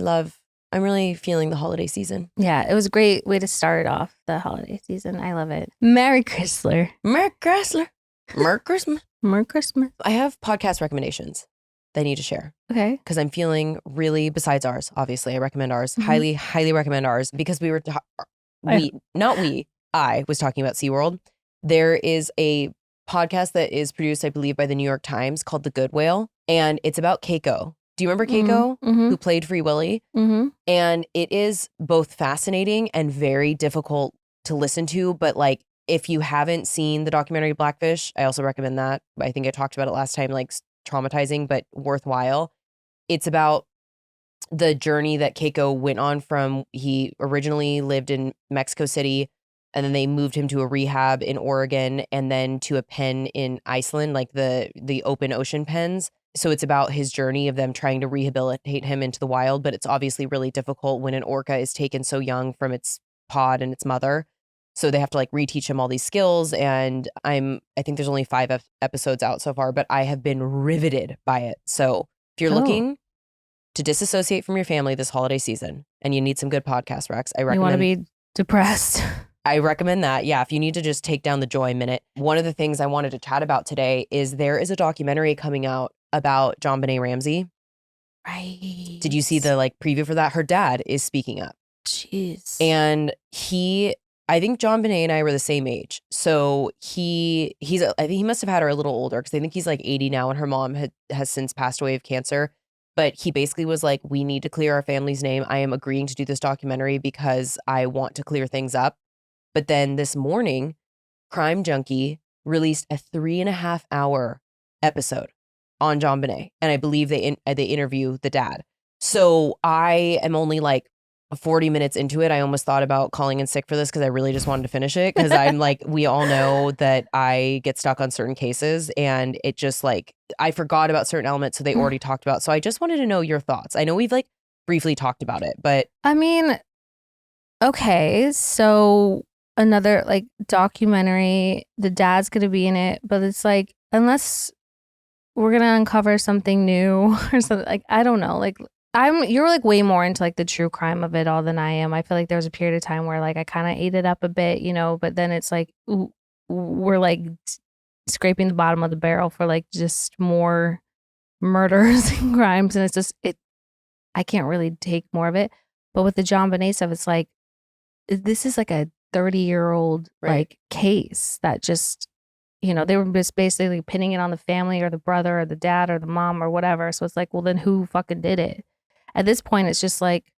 I'm really feeling the holiday season. Yeah, it was a great way to start off the holiday season. I love it. Merry Chrysler. Merry Chrysler. Merry Christmas. Merry Christmas. I have podcast recommendations that I need to share. Okay. Because I'm feeling really, besides ours, obviously, I recommend ours. Highly, highly recommend ours, because I was talking about SeaWorld. There is a podcast that is produced, I believe, by the New York Times called The Good Whale. And it's about Keiko. Do you remember Keiko, who played Free Willy? Mm-hmm. And it is both fascinating and very difficult to listen to. But like, if you haven't seen the documentary Blackfish, I also recommend that. I think I talked about it last time, like traumatizing, but worthwhile. It's about the journey that Keiko went on from, he originally lived in Mexico City, and then they moved him to a rehab in Oregon, and then to a pen in Iceland, like the open ocean pens. So it's about his journey of them trying to rehabilitate him into the wild, but it's obviously really difficult when an orca is taken so young from its pod and its mother. So they have to like reteach him all these skills. And I think there's only 5 episodes out so far, but I have been riveted by it. So if you're looking to disassociate from your family this holiday season and you need some good podcast recs, I recommend. You want to be depressed. I recommend that. Yeah, if you need to just take down the joy minute. One of the things I wanted to chat about today is there is a documentary coming out about JonBenet Ramsey. Right. Did you see the like preview for that? Her dad is speaking up. Jeez. And I think JonBenet and I were the same age. So I think he must have had her a little older, because I think he's like 80 now, and her mom has since passed away of cancer. But he basically was like, we need to clear our family's name. I am agreeing to do this documentary because I want to clear things up. But then this morning, Crime Junkie released a 3.5-hour episode on JonBenet, and I believe they interview the dad. So I am only like 40 minutes into it. I almost thought about calling in sick for this, because I really just wanted to finish it, because I'm like, we all know that I get stuck on certain cases, and it just like, I forgot about certain elements, so they already talked about. So I just wanted to know your thoughts. I know we've like briefly talked about it, but I mean, okay, so another like documentary, the dad's gonna be in it, but it's like, unless we're gonna uncover something new or something, like, I don't know, like you're like way more into like the true crime of it all than I am. I feel like there was a period of time where like I kind of ate it up a bit, you know, but then it's like we're like scraping the bottom of the barrel for like just more murders and crimes, and it's just I can't really take more of it. But with the JonBenet stuff, it's like, this is like a 30-year-old like case that just, you know, they were just basically pinning it on the family or the brother or the dad or the mom or whatever. So it's like, well, then who fucking did it? At this point, it's just like,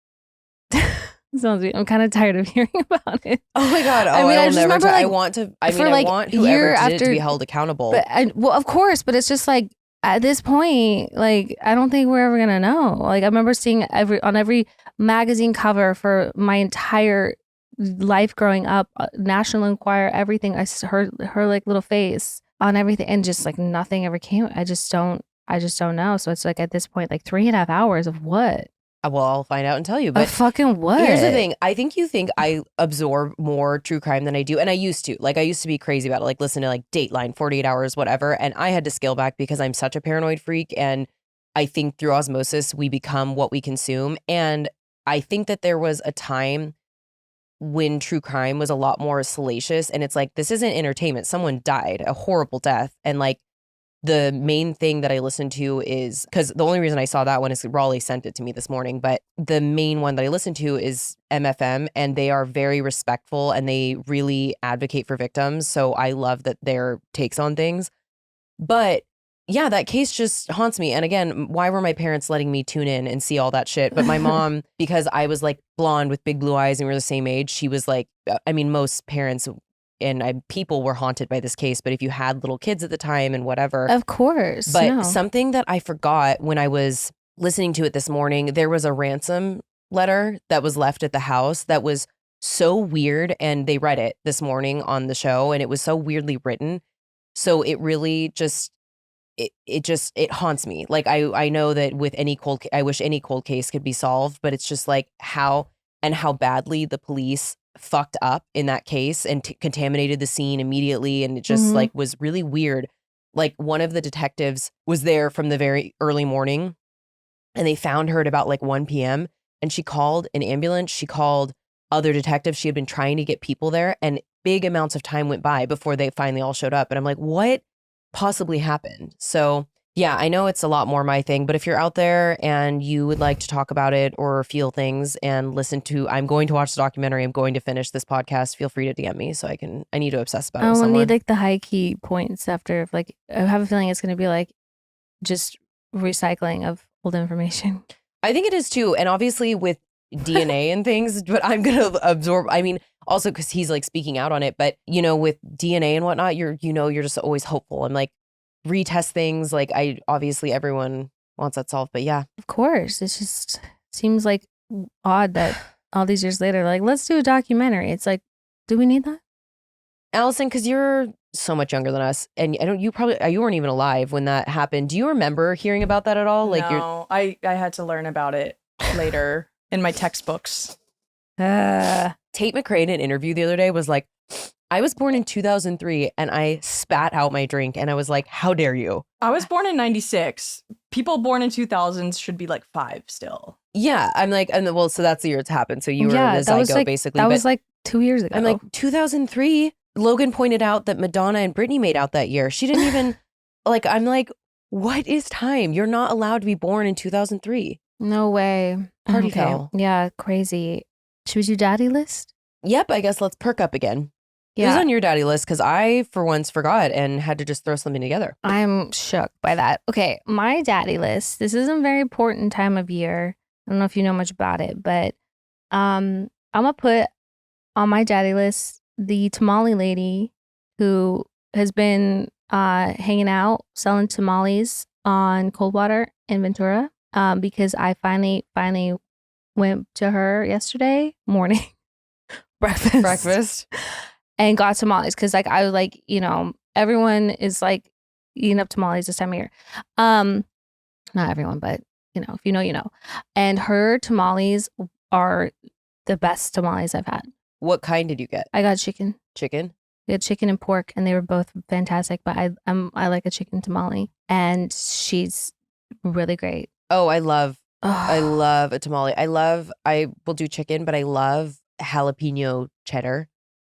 I'm kind of tired of hearing about it. Oh my God. I mean, I just remember, like, I want whoever did it to be held accountable. But well, of course, but it's just like, at this point, like, I don't think we're ever going to know. Like, I remember seeing on every magazine cover for my entire life growing up, National Enquirer, everything, I heard her like little face on everything, and just like nothing ever came. I just don't know. So it's like, at this point, like 3.5 hours of what? Well, I'll find out and tell you. But fucking what? Here's the thing. I think you think I absorb more true crime than I do. And I used to. Like, I used to be crazy about it. Like, listen to like Dateline, 48 Hours, whatever. And I had to scale back because I'm such a paranoid freak. And I think through osmosis, we become what we consume. And I think that there was a time when true crime was a lot more salacious. And it's like, this isn't entertainment. Someone died a horrible death. And like, the main thing that I listen to is, because the only reason I saw that one is Raleigh sent it to me this morning, but the main one that I listen to is MFM, and they are very respectful and they really advocate for victims. So I love that their takes on things. But yeah, that case just haunts me. And again, why were my parents letting me tune in and see all that shit? But my mom, because I was like blonde with big blue eyes and we were the same age, she was like, I mean, most parents people were haunted by this case, but if you had little kids at the time and whatever. Of course. But no. something that I forgot when I was listening to it this morning, there was a ransom letter that was left at the house that was so weird, and they read it this morning on the show, and it was so weirdly written. So it really just it haunts me. Like I know that with I wish any cold case could be solved, but it's just like how badly the police fucked up in that case and contaminated the scene immediately, and it just like was really weird. Like one of the detectives was there from the very early morning, and they found her at about like 1 p.m. and she called an ambulance. She called other detectives. She had been trying to get people there, and big amounts of time went by before they finally all showed up. And I'm like, what possibly happened? So yeah, I know it's a lot more my thing, but if you're out there and you would like to talk about it or feel things and listen to, I'm going to watch the documentary, I'm going to finish this podcast, feel free to DM me so I need to obsess about it with I someone. need like the high key points after. Like I have a feeling it's going to be like just recycling of old information. I think it is too. And obviously with DNA and things, but I'm going to absorb, I mean, also because he's like speaking out on it, but you know, with DNA and whatnot, you're just always hopeful. I'm like, retest things. Like obviously everyone wants that solved, but yeah. Of course. It just seems like odd that all these years later, like, let's do a documentary. It's like, do we need that? Allison, because you're so much younger than us, and you weren't even alive when that happened. Do you remember hearing about that at all? Like, no, I had to learn about it later in my textbooks. Tate McRae in an interview the other day was like, I was born in 2003 and I spat out my drink and I was like, how dare you? I was born in 96. People born in 2000s should be like 5 still. Yeah, I'm like, so that's the year it's happened. So you were the zygote basically. That was like 2 years ago. I'm like, 2003? Logan pointed out that Madonna and Britney made out that year. She didn't even, like, I'm like, what is time? You're not allowed to be born in 2003. No way. Party foul. Yeah, crazy. Should we do daddy list? Yep, I guess let's perk up again. Yeah. Who's on your daddy list? Because I, for once, forgot and had to just throw something together. I'm shook by that. Okay, my daddy list. This is a very important time of year. I don't know if you know much about it, but I'm gonna put on my daddy list the tamale lady who has been hanging out selling tamales on Coldwater in Ventura. Because I finally went to her yesterday morning breakfast. And got tamales because like I was like, you know, everyone is like eating up tamales this time of year. Not everyone, but you know, if you know, you know. And her tamales are the best tamales I've had. What kind did you get? I got chicken. Chicken? We had chicken and pork, and they were both fantastic. But I like a chicken tamale, and she's really great. Oh, I love a tamale. I will do chicken, but I love jalapeno cheddar.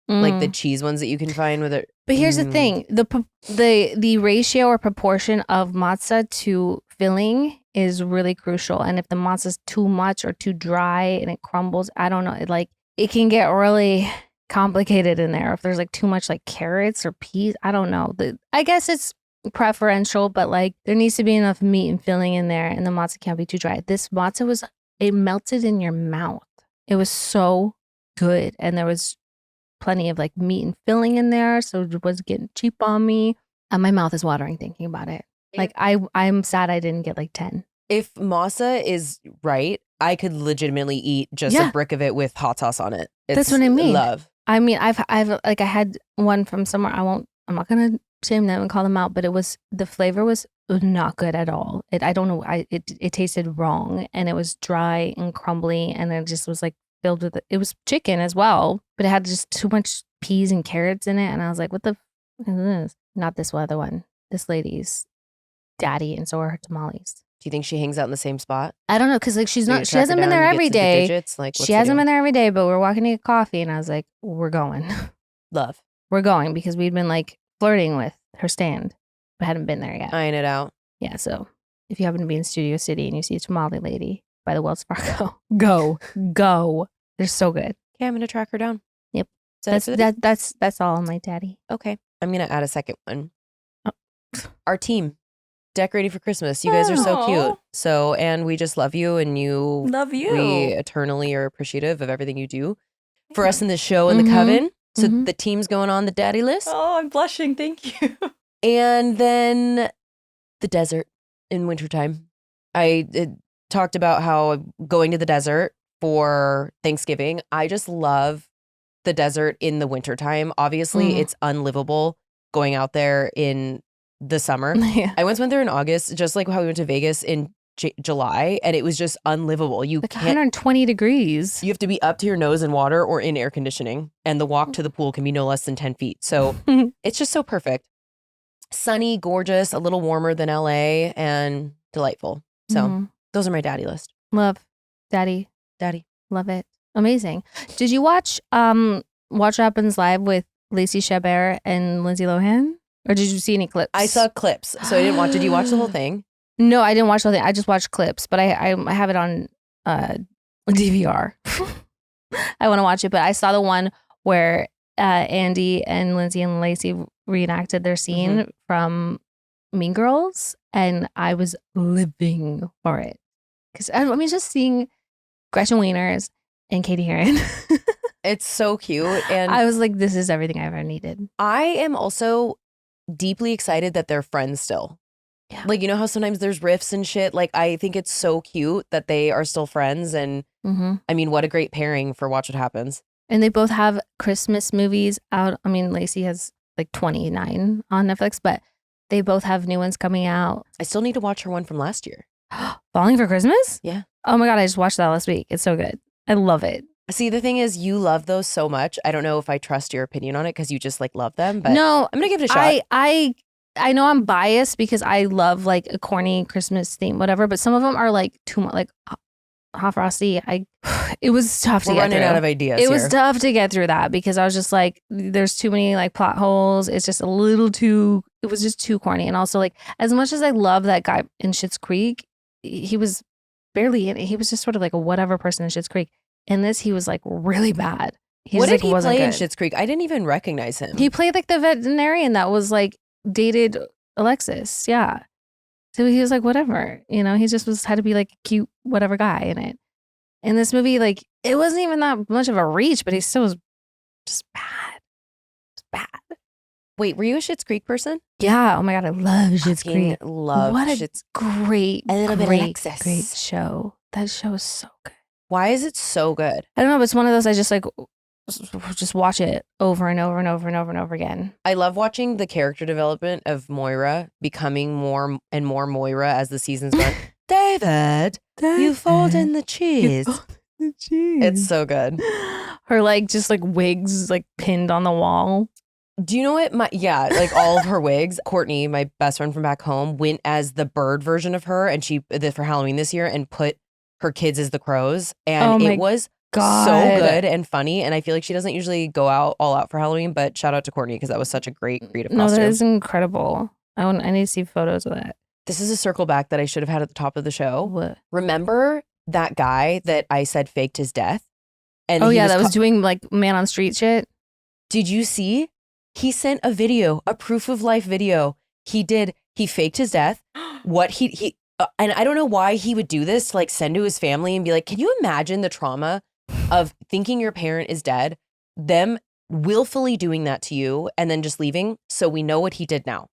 Like the cheese ones that you can find with it. But here's the thing: the ratio or proportion of matzah to filling is really crucial. And if the matzah's too much or too dry and it crumbles, I don't know. It can get really complicated in there. If there's like too much like carrots or peas, I don't know. I guess it's preferential, but like there needs to be enough meat and filling in there, and the matzah can't be too dry. This matzah it melted in your mouth. It was so good, and there was plenty of like meat and filling in there, so it wasn't getting cheap on me. And my mouth is watering thinking about it. Like I'm sad I didn't get like 10. If masa is right, I could legitimately eat just a brick of it with hot sauce on it. That's what I mean. Love. I mean, I've like I had one from somewhere. I'm not gonna shame them and call them out, but the flavor was not good at all. I don't know. It tasted wrong, and it was dry and crumbly, and it just was like filled with it was chicken as well, but it had just too much peas and carrots in it, and I was like, what the fuck is this? Not this other one. This lady's daddy, and so are her tamales. Do you think she hangs out in the same spot? I don't know, because like she hasn't been there every day. She hasn't been there every day, but we're walking to get coffee, and I was like, we're going. Love. We're going, because we'd been like flirting with her stand, but hadn't been there yet. Eyeing it out. Yeah, so if you happen to be in Studio City and you see a tamale lady by the Wells Fargo, go. They're so good. Okay, I'm gonna track her down. Yep. That's all on my daddy. Okay, I'm gonna add a second one. Oh. Our team decorating for Christmas. You guys are so cute. So, and we just love you, and Love you. We eternally are appreciative of everything you do for us in this show in the Coven. So Mhm. the team's going on the daddy list. Oh, I'm blushing. Thank you. And then the desert in wintertime. I talked about how going to the desert for Thanksgiving. I just love the desert in the wintertime. Obviously, it's unlivable going out there in the summer. Yeah. I once went there in August, just like how we went to Vegas in July, and it was just unlivable. You Like can't. 120 degrees. You have to be up to your nose in water or in air conditioning, and the walk to the pool can be no less than 10 feet. So it's just so perfect. Sunny, gorgeous, a little warmer than LA, and delightful. So Mhm. those are my daddy list. Love. Daddy. Love it. Amazing. Did you watch What Happens Live with Lacey Chabert and Lindsay Lohan? Or did you see any clips? I saw clips, so I didn't watch. Did you watch the whole thing? No, I didn't watch the whole thing. I just watched clips, but I have it on DVR. I want to watch it, but I saw the one where Andy and Lindsay and Lacey reenacted their scene from Mean Girls, and I was living for it. Because I mean, just seeing Gretchen Wieners and Katie Heron. It's so cute. And I was like, this is everything I ever needed. I am also deeply excited that they're friends still. Yeah. Like, you know how sometimes there's rifts and shit? Like, I think it's so cute that they are still friends. And I mean, what a great pairing for Watch What Happens. And they both have Christmas movies out. I mean, Lacey has like 29 on Netflix, but they both have new ones coming out. I still need to watch her one from last year. Falling for Christmas? Yeah. Oh my God, I just watched that last week. It's so good. I love it. See, the thing is, you love those so much. I don't know if I trust your opinion on it because you just like love them. But No, I'm gonna give it a shot. I know I'm biased because I love like a corny Christmas theme, whatever. But some of them are like too much, like Hot Frosty. It was tough to We're get running through. out of ideas. It was here. tough to get through that because I was just like, there's too many like plot holes. It's just a little too. It was just too corny. And also like, as much as I love that guy in Schitt's Creek, he was barely in it. He was just sort of like a whatever person in Schitt's Creek. In this, he was like really bad. What did just, like, he wasn't play in good. Schitt's Creek? I didn't even recognize him. He played like the veterinarian that was like dated Alexis. Yeah. So he was like, whatever, you know, he just had to be like a cute, whatever guy in it. In this movie, like, it wasn't even that much of a reach, but he still was just bad. Just bad. Wait, were you a Schitt's Creek person? Yeah. Oh my God. I love Schitt's Fucking Creek. love What a Schitt's. great, A little bit of great, Alexis. great show. That show is so good. Why is it so good? I don't know, but it's one of those I just like, just watch it over and over and over and over and over again. I love watching the character development of Moira becoming more and more Moira as the seasons go on. David, you fold in the cheese. It's so good. Her like just like wigs like pinned on the wall. Do you know what? Like all of her wigs. Courtney, my best friend from back home, went as the bird version of her, and for Halloween this year, and put her kids as the crows, and it was God. so good and funny. And I feel like she doesn't usually go all out for Halloween, but shout out to Courtney because that was such a great creative No, costume. that is incredible. I need to see photos of that. This is a circle back that I should have had at the top of the show. What? Remember that guy that I said faked his death? And Oh he yeah, that was ca- doing like man on street shit. Did you see? He sent a video, a proof of life video. He faked his death. What he and I don't know why he would do this to like send to his family and be like, can you imagine the trauma of thinking your parent is dead, them willfully doing that to you and then just leaving? So we know what he did now.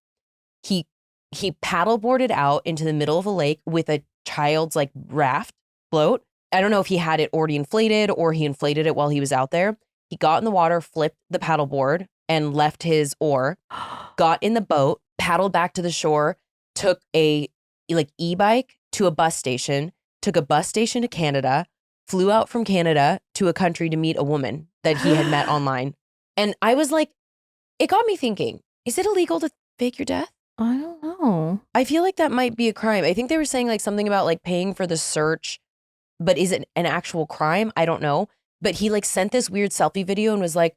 He paddleboarded out into the middle of a lake with a child's like raft float. I don't know if he had it already inflated or he inflated it while he was out there. He got in the water, flipped the paddleboard and left his oar, got in the boat, paddled back to the shore, took a like e-bike to a bus station, took a bus station to Canada, flew out from Canada to a country to meet a woman that he had met online. And I was like, it got me thinking, is it illegal to fake your death? I don't know. I feel like that might be a crime. I think they were saying like something about like paying for the search, but is it an actual crime? I don't know. But he like sent this weird selfie video and was like,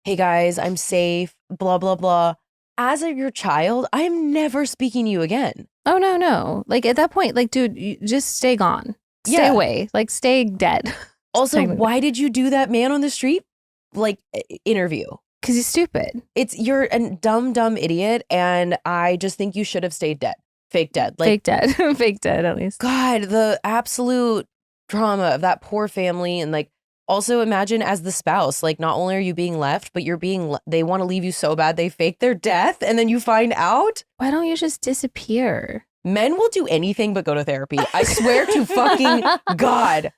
hey guys, I'm safe, blah, blah, blah. As your child, I'm never speaking to you again. Oh no. Like at that point, like dude, you just stay gone. Stay Yeah. away. Like stay dead. Also, Technically. why did you do that man on the street like interview? Because he's stupid. You're a dumb idiot, and I just think you should have stayed dead. Fake dead. Like, Fake dead. Fake dead at least. God, the absolute trauma of that poor family and like also imagine as the spouse, like not only are you being left, but they want to leave you so bad they fake their death and then you find out. Why don't you just disappear? Men will do anything but go to therapy. I swear to fucking God.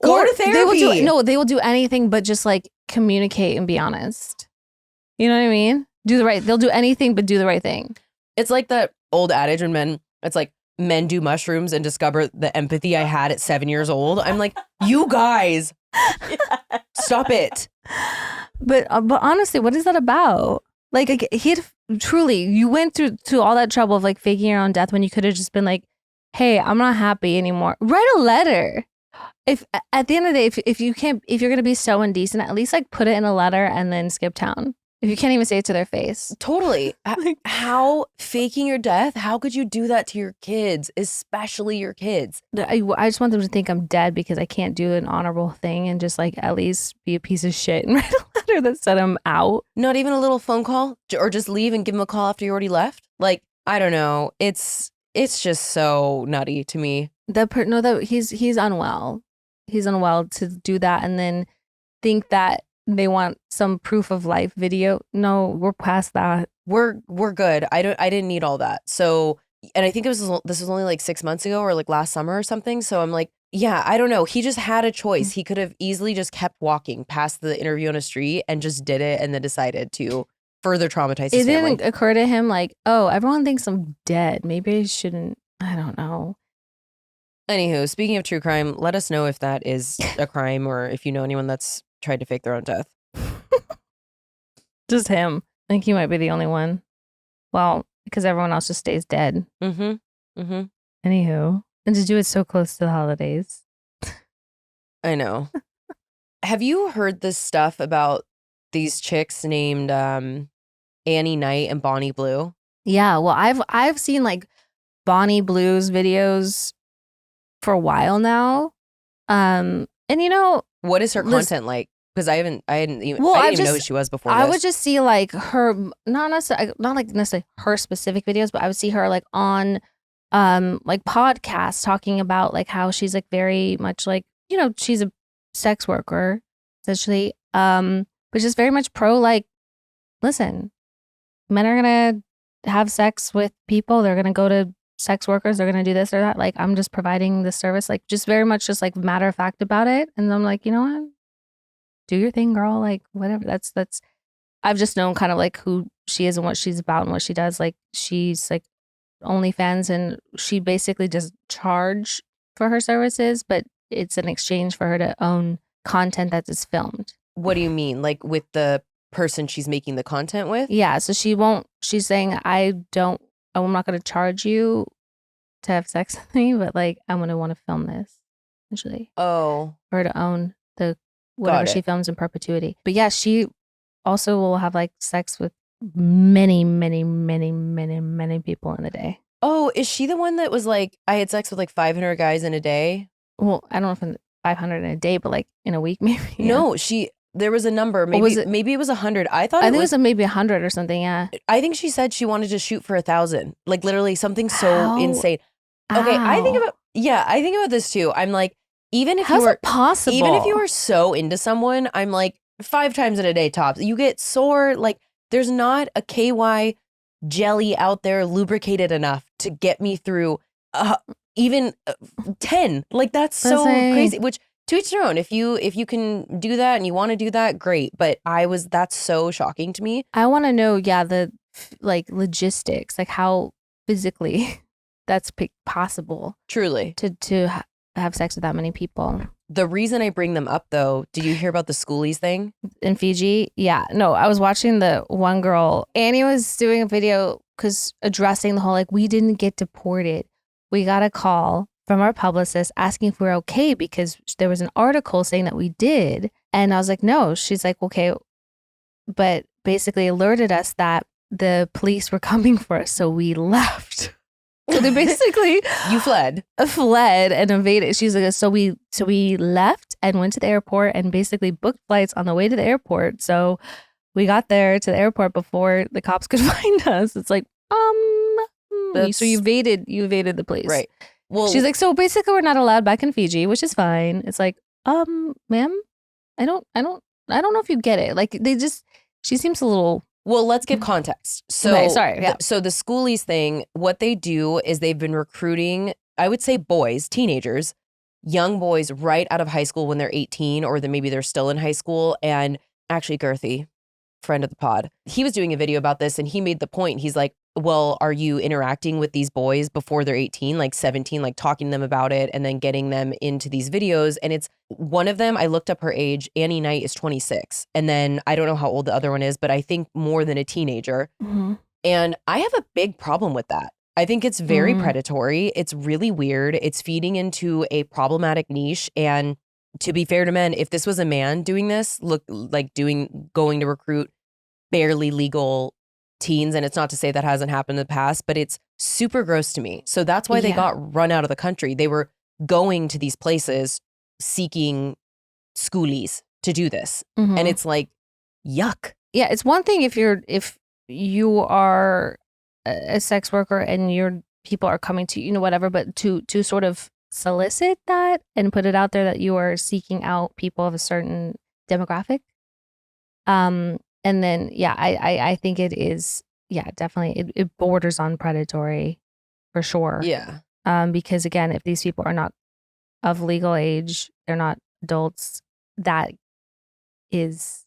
Go to therapy. They will do anything but just like communicate and be honest. You know what I mean? They'll do anything but do the right thing. It's like that old adage when it's like men do mushrooms and discover the empathy I had at 7 years old. I'm like, you guys, stop it. But honestly, what is that about? Like you went through all that trouble of like faking your own death when you could have just been like, hey, I'm not happy anymore. Write a letter. If at the end of the day, if you're gonna be so indecent, at least like put it in a letter and then skip town. If you can't even say it to their face. Totally. How faking your death? How could you do that to your kids, especially your kids? I just want them to think I'm dead because I can't do an honorable thing and just like at least be a piece of shit and write a letter that said I'm out. Not even a little phone call or just leave and give them a call after you already left? Like, I don't know. It's just so nutty to me. He's unwell. He's unwell to do that and then think that they want some proof of life video. No, we're past that. We're good. I didn't need all that. So, and I think this was only like 6 months ago or like last summer or something. So I'm like, yeah, I don't know. He just had a choice. He could have easily just kept walking past the interview on a street and just did it and then decided to further traumatize his family. It didn't occur to him like, oh, everyone thinks I'm dead. Maybe I shouldn't. I don't know. Anywho, speaking of true crime, let us know if that is a crime or if you know anyone that's tried to fake their own death. Just him. I think he might be the only one. Well, because everyone else just stays dead. Mm-hmm. Anywho, and to do it so close to the holidays. I know. Have you heard this stuff about these chicks named Annie Knight and Bonnie Blue? Yeah, well, I've seen like Bonnie Blue's videos for a while now. And you know, what is her content like? Because I didn't even know who she was before. I would just see like her, not necessarily her specific videos, but I would see her like on like podcasts talking about like how she's like very much like, you know, she's a sex worker essentially, but just very much pro like, listen, men are gonna have sex with people, they're gonna go to sex workers, they're gonna do this or that, like I'm just providing this service, like just very much just like matter of fact about it. And I'm like, you know what, do your thing, girl, like whatever. That's I've just known kind of like who she is and what she's about and what she does. Like she's like OnlyFans and she basically just charge for her services, but it's an exchange for her to own content that is filmed. What do you mean? Like with the person she's making the content with? Yeah, so she's saying I'm not going to charge you to have sex with me, but like I'm going to want to film this essentially. Oh. For her to own the whatever she films in perpetuity. But yeah, she also will have like sex with many, many, many, many, many people in a day. Oh, is she the one that was like, I had sex with like 500 guys in a day? Well, I don't know if 500 in a day, but like in a week maybe. Yeah. No, there was a number. Maybe it was 100. I think it was maybe 100 or something, yeah. I think she said she wanted to shoot for 1,000. Like literally something so insane. Okay, I think about this too. I'm like, even if you were so into someone, I'm like 5 times in a day tops. You get sore. Like there's not a KY jelly out there lubricated enough to get me through even 10. Like that's so crazy. Which to each their own. If you can do that and you want to do that, great. But that's so shocking to me. I want to know, the like logistics, like how physically that's possible. Truly to have sex with that many people. The reason I bring them up though, did you hear about the schoolies thing? In Fiji? Yeah. No, I was watching the one girl, Annie was doing a video addressing the whole like, we didn't get deported. We got a call from our publicist asking if we're okay because there was an article saying that we did. And I was like, no. She's like, okay, but basically alerted us that the police were coming for us. So we left. So they basically you fled and evaded. She's like, so we left and went to the airport and basically booked flights on the way to the airport. So we got there to the airport before the cops could find us. It's like, so you evaded the police, right? Well, she's like, so basically we're not allowed back in Fiji, which is fine. It's like, ma'am, I don't know if you get it. Like she seems a little. Well, let's give context. So, Okay, sorry, yeah. So the schoolies thing, what they do is they've been recruiting, I would say boys, teenagers, young boys right out of high school when they're 18 or then maybe they're still in high school. And actually Girthy, friend of the pod, he was doing a video about this and he made the point. He's like, well, are you interacting with these boys before they're 18, like 17, like talking to them about it and then getting them into these videos? And it's one of them, I looked up her age, Annie Knight is 26. And then I don't know how old the other one is, but I think more than a teenager. Mm-hmm. And I have a big problem with that. I think it's very predatory. It's really weird. It's feeding into a problematic niche. And to be fair to men, if this was a man doing this, going to recruit barely legal teens, and it's not to say that hasn't happened in the past, but it's super gross to me. So that's why they got run out of the country. They were going to these places seeking schoolies to do this. Mm-hmm. And it's like, yuck. Yeah, it's one thing if you are a sex worker and your people are coming to you, whatever, but to sort of solicit that and put it out there that you are seeking out people of a certain demographic. And then, I think it is, definitely, it borders on predatory for sure. Yeah. Because again, if these people are not of legal age, they're not adults, that is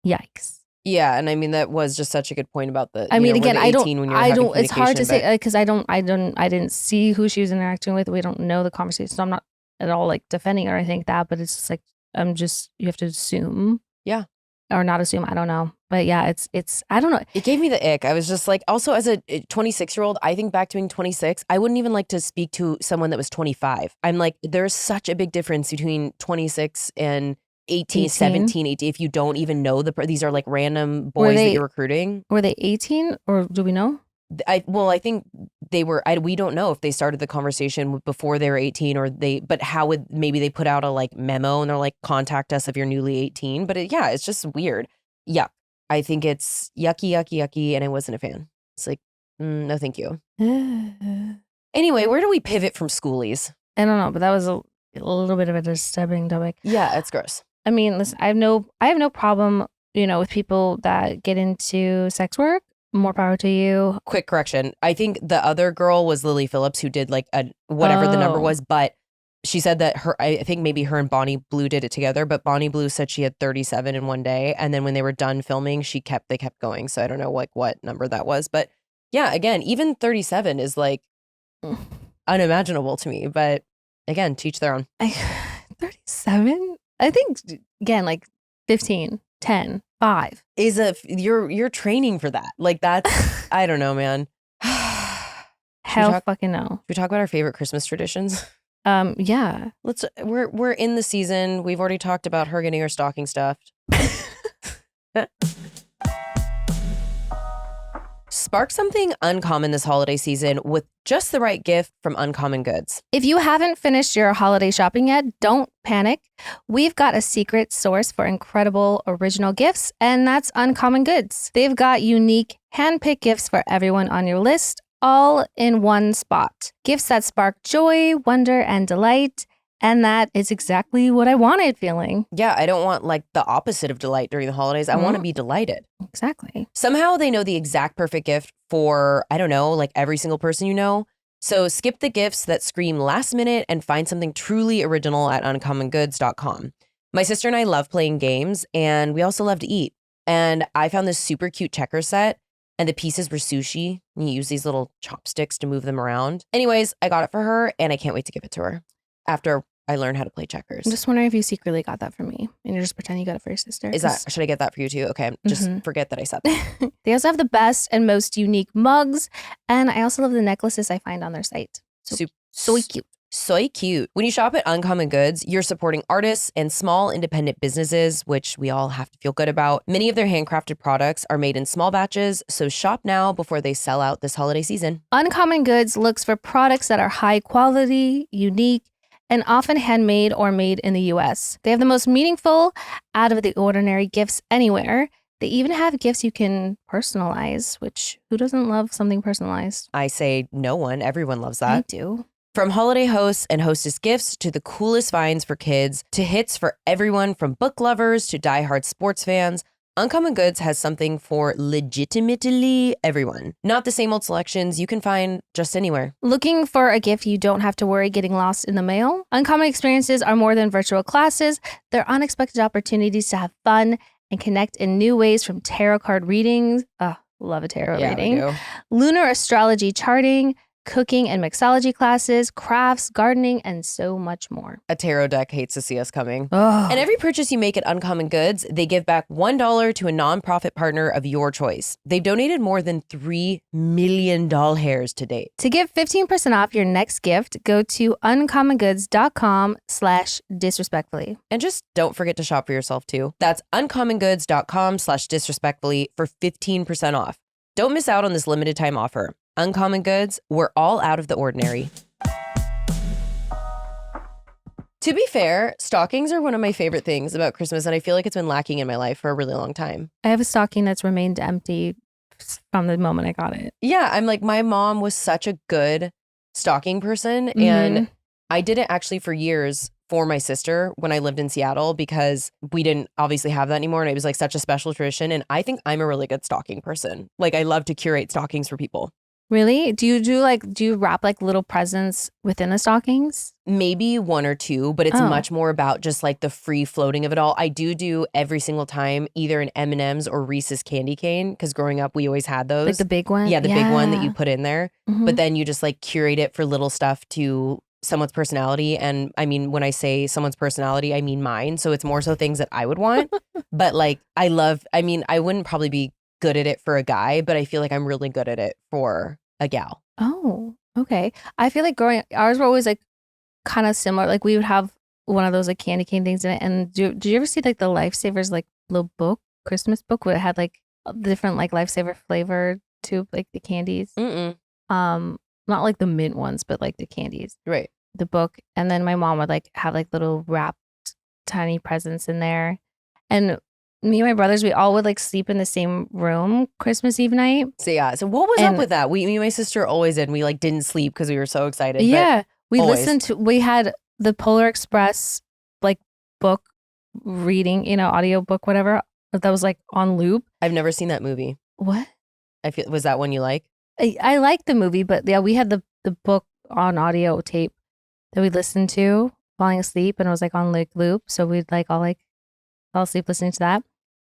yikes. Yeah, and I mean that was just such a good point about the. I mean, again, I don't. It's hard to say because I didn't see who she was interacting with. We don't know the conversation, so I'm not at all like defending her or anything like that. But it's just like you have to assume. Yeah. Or not assume. I don't know, but yeah, it's. I don't know. It gave me the ick. I was just like, also as a 26-year-old, I think back to being 26, I wouldn't even like to speak to someone that was 25. I'm like, there's such a big difference between 26 and 18, 17, 18. If you don't even know these are like random boys that you're recruiting. Were they 18 or do we know? I think they were. We don't know if they started the conversation before they were 18 but how would maybe they put out a like memo and they're like, contact us if you're newly 18. But it's just weird. Yeah, I think it's yucky, and I wasn't a fan. It's like, no, thank you. Anyway, where do we pivot from schoolies? I don't know, but that was a little bit of a disturbing topic. Yeah, it's gross. I mean, listen, I have no problem, with people that get into sex work. More power to you. Quick correction. I think the other girl was Lily Phillips who did like whatever the number was, but she said that I think maybe her and Bonnie Blue did it together, but Bonnie Blue said she had 37 in one day. And then when they were done filming, they kept going. So I don't know like what number that was, but yeah, again, even 37 is like unimaginable to me, but again, teach their own. 37? I think again, like 15, 10, 5 is you're training for that. Like that's I don't know, man. Hell fucking no. Should we talk about our favorite Christmas traditions? Yeah. We're in the season. We've already talked about her getting her stocking stuffed. Spark something uncommon this holiday season with just the right gift from Uncommon Goods. If you haven't finished your holiday shopping yet, don't panic. We've got a secret source for incredible original gifts, and that's Uncommon Goods. They've got unique, hand-picked gifts for everyone on your list, all in one spot. Gifts that spark joy, wonder, and delight. And that is exactly what I wanted feeling. Yeah, I don't want like the opposite of delight during the holidays. I want to be delighted. Exactly. Somehow they know the exact perfect gift for, I don't know, like every single person you know. So skip the gifts that scream last minute and find something truly original at uncommongoods.com. My sister and I love playing games and we also love to eat. And I found this super cute checker set and the pieces were sushi. And you use these little chopsticks to move them around. Anyways, I got it for her and I can't wait to give it to her after I learned how to play checkers. I'm just wondering if you secretly got that for me and you're just pretending you got it for your sister. Should I get that for you too? Okay, just forget that I said that. They also have the best and most unique mugs. And I also love the necklaces I find on their site. So cute. So cute. When you shop at Uncommon Goods, you're supporting artists and small independent businesses, which we all have to feel good about. Many of their handcrafted products are made in small batches, so shop now before they sell out this holiday season. Uncommon Goods looks for products that are high quality, unique, and often handmade or made in the U.S. They have the most meaningful, out of the ordinary gifts anywhere. They even have gifts you can personalize, which who doesn't love something personalized? I say no one. Everyone loves that. I do. From holiday hosts and hostess gifts to the coolest finds for kids to hits for everyone from book lovers to diehard sports fans, Uncommon Goods has something for legitimately everyone. Not the same old selections you can find just anywhere. Looking for a gift you don't have to worry getting lost in the mail? Uncommon experiences are more than virtual classes. They're unexpected opportunities to have fun and connect in new ways, from tarot card readings. Oh, love a tarot reading. We do. Lunar astrology charting, cooking and mixology classes, crafts, gardening, and so much more. A tarot deck hates to see us coming. Oh. And every purchase you make at Uncommon Goods, they give back $1 to a nonprofit partner of your choice. They've donated more than $3 million hairs to date. To get 15% off your next gift, go to uncommongoods.com/disrespectfully. And just don't forget to shop for yourself too. That's uncommongoods.com/disrespectfully for 15% off. Don't miss out on this limited time offer. Uncommon Goods, we're all out of the ordinary. To be fair, stockings are one of my favorite things about Christmas, and I feel like it's been lacking in my life for a really long time. I have a stocking that's remained empty from the moment I got it. Yeah, I'm like, my mom was such a good stocking person, and I did it actually for years for my sister when I lived in Seattle, because we didn't obviously have that anymore, and it was like such a special tradition, and I think I'm a really good stocking person. Like, I love to curate stockings for people. Really? Do you wrap like little presents within the stockings? Maybe one or two, but it's much more about just like the free floating of it all. I do every single time either an M&M's or Reese's candy cane, because growing up we always had those. Like the big one? Yeah, the big one that you put in there. Mhm. But then you just like curate it for little stuff to someone's personality. And I mean, when I say someone's personality, I mean mine. So it's more so things that I would want. But like, I wouldn't probably be good at it for a guy, but I feel like I'm really good at it for a gal. Oh, okay. I feel like ours were always like kind of similar. Like we would have one of those like candy cane things in it. And did you ever see like the Lifesavers like little book, Christmas book, where it had like different like Lifesaver flavor to like the candies? Mm-mm. Not like the mint ones, but like the candies. Right. The book. And then my mom would like have like little wrapped tiny presents in there. And me and my brothers, we all would like sleep in the same room Christmas Eve night. So yeah. So what was up with that? Me and my sister always did. We like didn't sleep because we were so excited. Yeah. We always. we had the Polar Express like book reading, audio book, whatever, that was like on loop. I've never seen that movie. What? Was that one you like? I like the movie, but yeah, we had the book on audio tape that we listened to falling asleep, and it was like on like loop. So we'd like all fall asleep listening to that.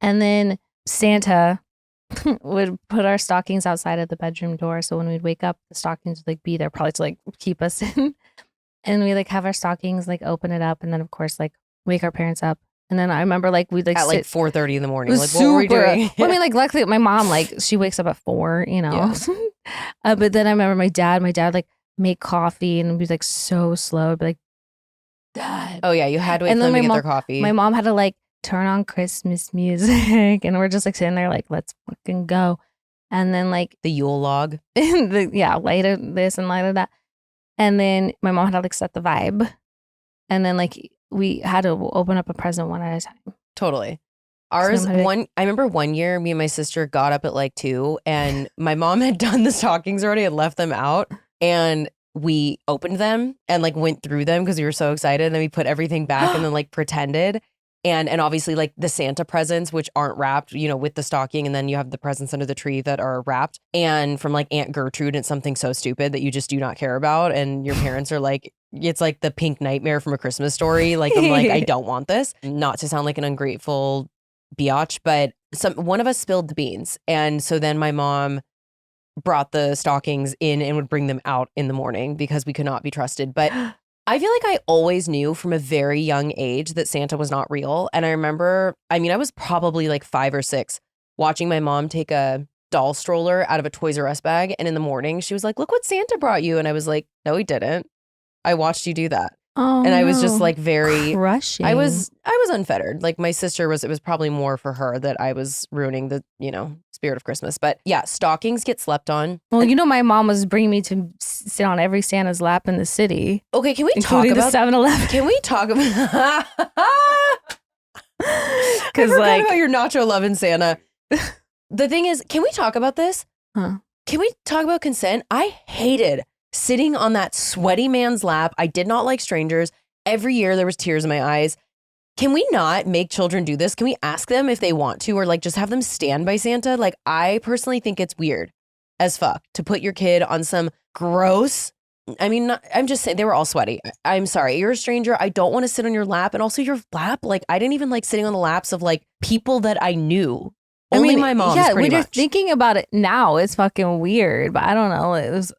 And then Santa would put our stockings outside of the bedroom door. So when we'd wake up, the stockings would like be there probably to like keep us in. And we like have our stockings, like open it up, and then of course like wake our parents up. And then I remember like we'd like at like sit 4:30 in the morning. It Like, was what were we super- doing? Well, I mean, like luckily my mom, like she wakes up at 4, Yeah. But then I remember my dad like make coffee and be like so slow. I'd be like, Dad. Oh yeah, you had to wait And for them then to my get their coffee. My mom had to like turn on Christmas music, and we're just like sitting there like, let's fucking go. And then like the Yule log. light of this and light of that. And then my mom had to like set the vibe. And then like we had to open up a present one at a time. Totally. Ours, So I'm like- I remember one year, me and my sister got up at like 2, and my mom had done the stockings already and left them out. And we opened them and like went through them because we were so excited. And then we put everything back and then like pretended. And obviously like the Santa presents, which aren't wrapped, with the stocking. And then you have the presents under the tree that are wrapped. And from like Aunt Gertrude, it's something so stupid that you just do not care about. And your parents are like, it's like the pink nightmare from A Christmas Story. Like, I'm like, I don't want this. Not to sound like an ungrateful biatch, but one of us spilled the beans. And so then my mom brought the stockings in and would bring them out in the morning because we could not be trusted. But I feel like I always knew from a very young age that Santa was not real. And I remember, I was probably like 5 or 6 watching my mom take a doll stroller out of a Toys R Us bag. And in the morning, she was like, look what Santa brought you. And I was like, no, he didn't. I watched you do that. Oh, And I was just like very, crushing. I was unfettered. Like my sister it was probably more for her that I was ruining the, spirit of Christmas. But yeah, stockings get slept on. Well, my mom was bringing me to sit on every Santa's lap in the city, Okay, can we talk including the about 7-Eleven. Can we talk about Because like about your nacho loving Santa. The thing is, can we talk about this? Huh. Can we talk about consent? I hated sitting on that sweaty man's lap. I did not like strangers. Every year there was tears in my eyes. Can we not make children do this? Can we ask them if they want to, or like just have them stand by Santa? Like, I personally think it's weird as fuck to put your kid on some gross. I mean, I'm just saying they were all sweaty. I'm sorry. You're a stranger. I don't want to sit on your lap. And also your lap, like I didn't even like sitting on the laps of like people that I knew. Only my mom's yeah, pretty when you're much. thinking about it now, it's fucking weird, but I don't know. It was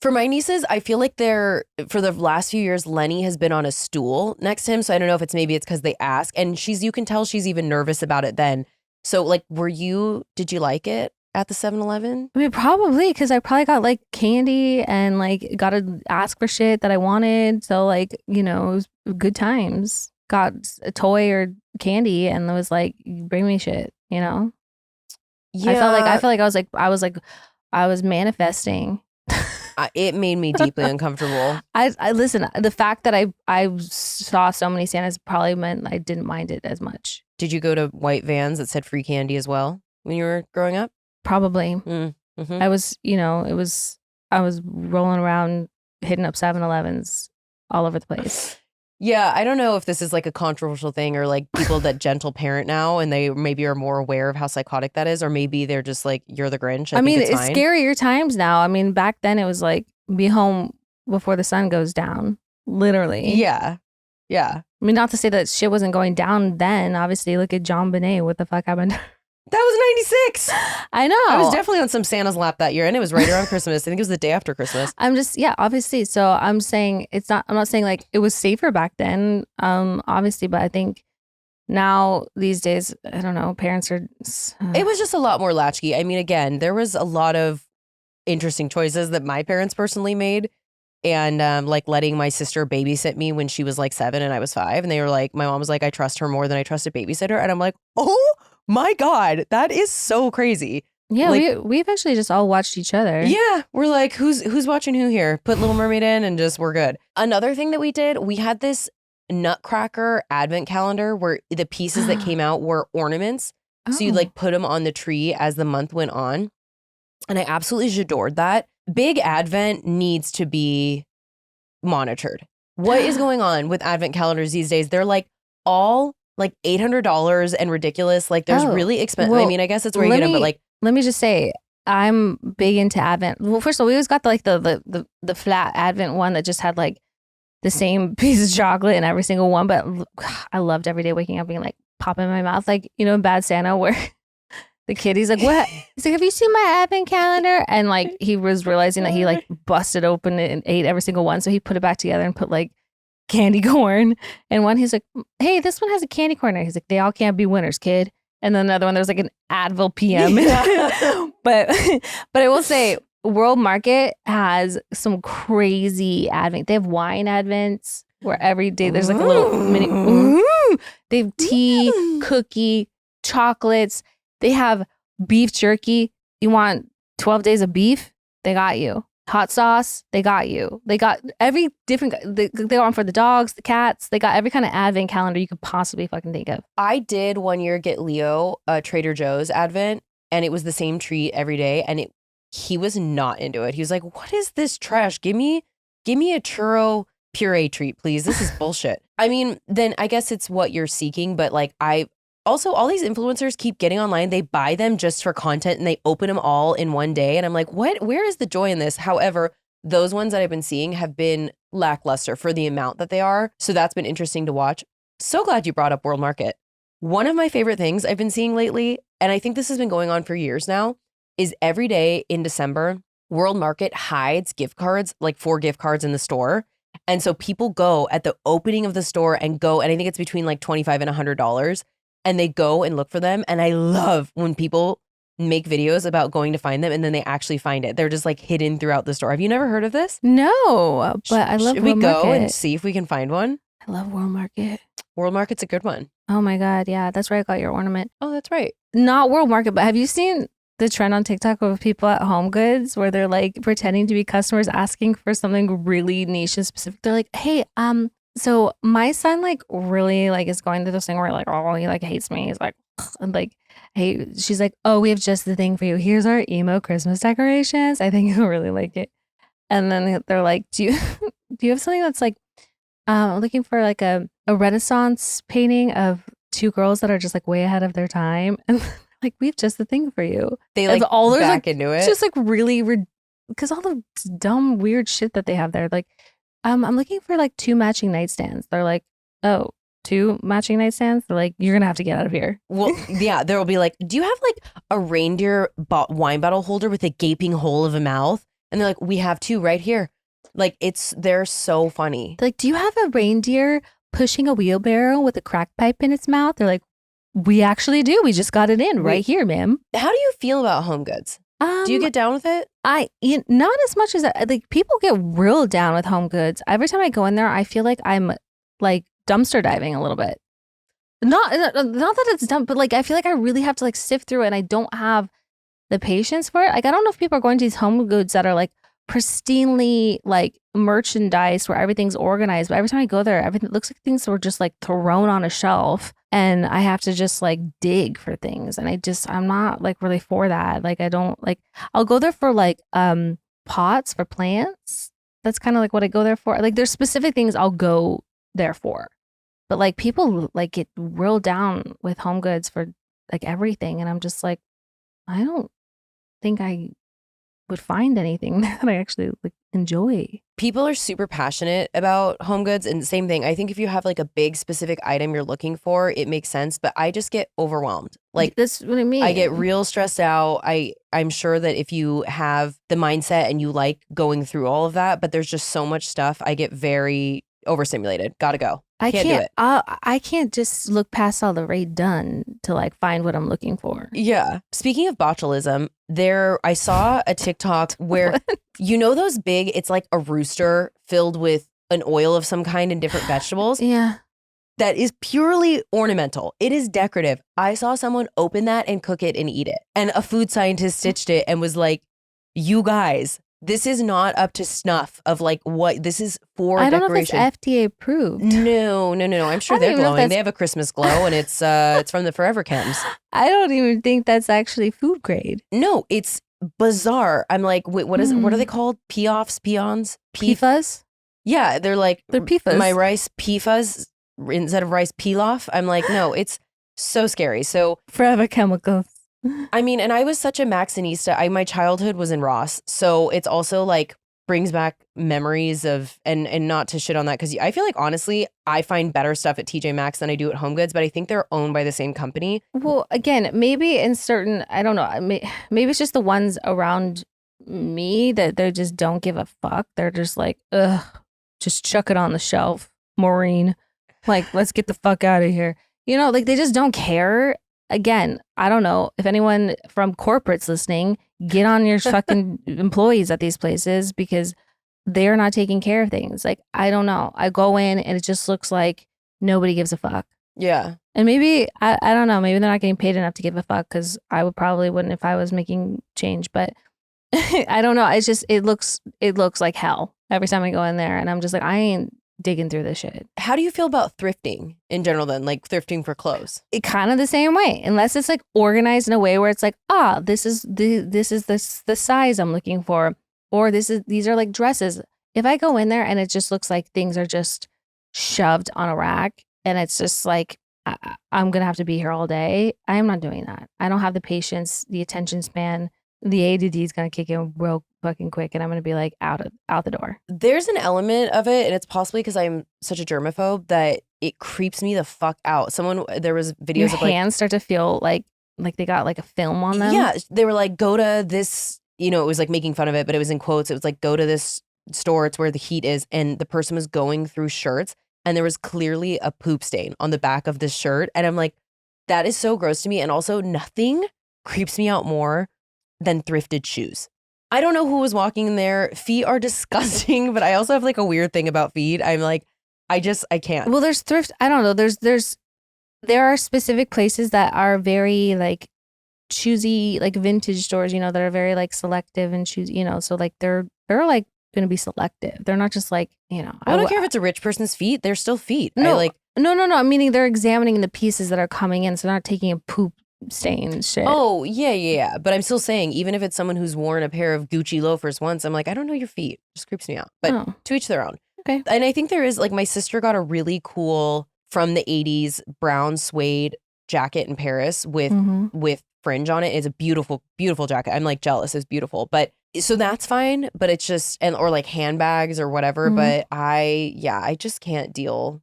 For my nieces, I feel like for the last few years, Lenny has been on a stool next to him. So I don't know if it's because they ask. And you can tell she's even nervous about it then. So like, did you like it at the 7-Eleven? I mean, probably because I probably got like candy and like got to ask for shit that I wanted. So like, it was good times. Got a toy or candy and it was like, bring me shit, Yeah. I felt like I was manifesting. It made me deeply uncomfortable. I listen, the fact that I saw so many Santas probably meant I didn't mind it as much. Did you go to white vans that said free candy as well when you were growing up? Probably. Mm-hmm. I was, I was rolling around hitting up 7-Elevens all over the place. Yeah, I don't know if this is like a controversial thing or like people that gentle parent now and they maybe are more aware of how psychotic that is, or maybe they're just like, you're the Grinch. I mean, think it's fine. scarier times now. I mean, back then it was like, be home before the sun goes down, literally. Yeah. Yeah. I mean, not to say that shit wasn't going down then. Obviously, look at JonBenet. What the fuck happened? That was 96. I know. I was definitely on some Santa's lap that year and it was right around Christmas. I think it was the day after Christmas. I'm just, yeah, obviously. So I'm saying I'm not saying like it was safer back then, obviously, but I think now these days, I don't know, parents are. It was just a lot more latchkey. I mean, again, there was a lot of interesting choices that my parents personally made. And like letting my sister babysit me when she was like 7 and I was 5. And they were like, my mom was like, I trust her more than I trust a babysitter. And I'm like, oh my God, that is so crazy. Yeah, like, we eventually just all watched each other. Yeah, we're like, who's watching who here? Put Little Mermaid in and just we're good. Another thing that we did, we had this Nutcracker advent calendar where the pieces that came out were ornaments. So you'd like put them on the tree as the month went on. And I absolutely adored that. Big Advent needs to be monitored. What is going on with advent calendars these days? They're like all like $800 and ridiculous. Like there's really expensive. Well, I mean, I guess that's where you get them, but like. Let me just say, I'm big into Advent. Well, first of all, we always got the flat Advent one that just had like the same piece of chocolate in every single one. But I loved every day waking up being like pop in my mouth, like, in Bad Santa where the kid, he's like, what? He's like, have you seen my Advent calendar? And like he was realizing that he like busted open it and ate every single one. So he put it back together and put like candy corn. And one, he's like, hey, this one has a candy corn. He's like, they all can't be winners, kid. And then another one, there's like an Advil PM. but I will say, World Market has some crazy Advent. They have wine Advents where every day there's like a little mini. They have tea, cookie, chocolates. They have beef jerky. You want 12 days of beef? They got you. Hot sauce, they got you. They got every different, they got one for the dogs, the cats. They got every kind of advent calendar you could possibly fucking think of. I did one year get Leo a Trader Joe's advent and it was the same treat every day. And he was not into it. He was like, what is this trash? Give me a churro puree treat, please. This is bullshit. I mean, then I guess it's what you're seeking. But like also, all these influencers keep getting online. They buy them just for content and they open them all in one day. And I'm like, what? Where is the joy in this? However, those ones that I've been seeing have been lackluster for the amount that they are. So that's been interesting to watch. So glad you brought up World Market. One of my favorite things I've been seeing lately, and I think this has been going on for years now, is every day in December, World Market hides gift cards, like 4 gift cards in the store. And so people go at the opening of the store and I think it's between like $25 and $100. And they go and look for them. And I love when people make videos about going to find them and then they actually find it. They're just like hidden throughout the store. Have you never heard of this? No, but I love Should we World go Market. and see if we can find one? I love World Market. World Market's a good one. Oh my God. Yeah, that's where I got your ornament. Oh, that's right. Not World Market, but have you seen the trend on TikTok of people at Homegoods where they're like pretending to be customers asking for something really niche and specific? They're like, hey, so my son like really like is going through this thing where like, oh, he like hates me. He's like, and like, hey, she's like, oh, we have just the thing for you. Here's our emo Christmas decorations. I think you'll really like it. And then they're like, do you have something that's like, I'm looking for like a Renaissance painting of two girls that are just like way ahead of their time. And like, we have just the thing for you. They And like all there's back like, into it. it's just like really, because all the dumb, weird shit that they have there. Like, I'm looking for like 2 matching nightstands. They're like, oh, 2 matching nightstands? They're like, you're going to have to get out of here. Well, yeah, there will be like, do you have like a reindeer wine bottle holder with a gaping hole of a mouth? And they're like, we have 2 right here. Like, they're so funny. They're like, do you have a reindeer pushing a wheelbarrow with a crack pipe in its mouth? They're like, we actually do. We just got it in right here, ma'am. How do you feel about Homegoods? Do you get down with it? Not as much as like people get real down with Homegoods. Every time I go in there, I feel like I'm like dumpster diving a little bit. Not that it's dumb, but like I feel like I really have to like sift through it, and I don't have the patience for it. Like I don't know if people are going to these Homegoods that are like pristinely like merchandise where everything's organized, but every time I go there, everything looks like things were just like thrown on a shelf, and I have to just like dig for things, and I'm not like really for that. Like I don't like, I'll go there for like pots for plants. That's kind of like what I go there for. Like there's specific things I'll go there for, but like people like get real down with Homegoods for like everything, and I'm just like, I don't think I would find anything that I actually like enjoy. People are super passionate about Homegoods, and same thing. I think if you have like a big specific item you're looking for, it makes sense, but I just get overwhelmed. Like that's what I mean. I get real stressed out. I'm sure that if you have the mindset and you like going through all of that, but there's just so much stuff, I get very overstimulated. Gotta go. Can't do it. I can't just look past all the raid done to like find what I'm looking for. Yeah. Speaking of botulism, I saw a TikTok where you know those big, it's like a rooster filled with an oil of some kind and different vegetables. Yeah. That is purely ornamental. It is decorative. I saw someone open that and cook it and eat it. And a food scientist stitched it and was like, you guys, this is not up to snuff of like what this is for. I don't decoration. know if it's FDA approved. No. I'm sure they're glowing. They have a Christmas glow, and it's from the Forever Chems. I don't even think that's actually food grade. No, it's bizarre. I'm like, wait, what are they called? Peons? PFAS? Yeah, they're PFAS. My rice PFAS instead of rice pilaf. I'm like, no, it's so scary. So Forever chemicals. I mean, and I was such a Maxinista. My childhood was in Ross, so it's also like brings back memories of and not to shit on that, because I feel like honestly I find better stuff at TJ Maxx than I do at HomeGoods, but I think they're owned by the same company. Well, again, maybe in certain, I don't know, maybe it's just the ones around me that they just don't give a fuck. They're just like, ugh, just chuck it on the shelf, Maureen. Like, let's get the fuck out of here. You know, like they just don't care. Again, I don't know if anyone from corporate's listening, get on your fucking employees at these places, because they're not taking care of things. Like, I don't know. I go in and it just looks like nobody gives a fuck. Yeah. And maybe, I don't know, maybe they're not getting paid enough to give a fuck, because I wouldn't if I was making change. But I don't know. It's just, it looks like hell every time I go in there. And I'm just like, I ain't digging through this shit. How do you feel about thrifting in general then? Like thrifting for clothes? It kind of the same way, unless it's like organized in a way where it's like, this is the size I'm looking for, or these are like dresses. If I go in there and it just looks like things are just shoved on a rack, and it's just like, I'm gonna have to be here all day, I am not doing that. I don't have the patience, the attention span. The ADD is gonna kick in real fucking quick, and I'm gonna be like out the door. There's an element of it, and it's possibly because I'm such a germaphobe that it creeps me the fuck out. There was videos Your of like hands start to feel like they got like a film on them. Yeah, they were like, go to this, it was like making fun of it, but it was in quotes. It was like, go to this store, it's where the heat is, and the person was going through shirts, and there was clearly a poop stain on the back of this shirt, and I'm like, that is so gross to me. And also, nothing creeps me out more than thrifted shoes. I don't know who was walking in there. Feet are disgusting, but I also have like a weird thing about feet. I'm like, I can't. Well, there's thrift. I don't know. There are specific places that are very like choosy, like vintage stores, that are very like selective and choosy, so like they're like going to be selective. They're not just like, I don't care if it's a rich person's feet. They're still feet. No, no. I'm meaning they're examining the pieces that are coming in. So they're not taking a poop stains shit. Oh, yeah. But I'm still saying, even if it's someone who's worn a pair of Gucci loafers once, I'm like, I don't know your feet. It just creeps me out. But Oh. to each their own. Okay. And I think there is, like, my sister got a really cool, from the 80s, brown suede jacket in Paris with fringe on it. It's a beautiful, beautiful jacket. I'm like jealous. It's beautiful. But so that's fine. But it's just, or like handbags or whatever. But I just can't deal.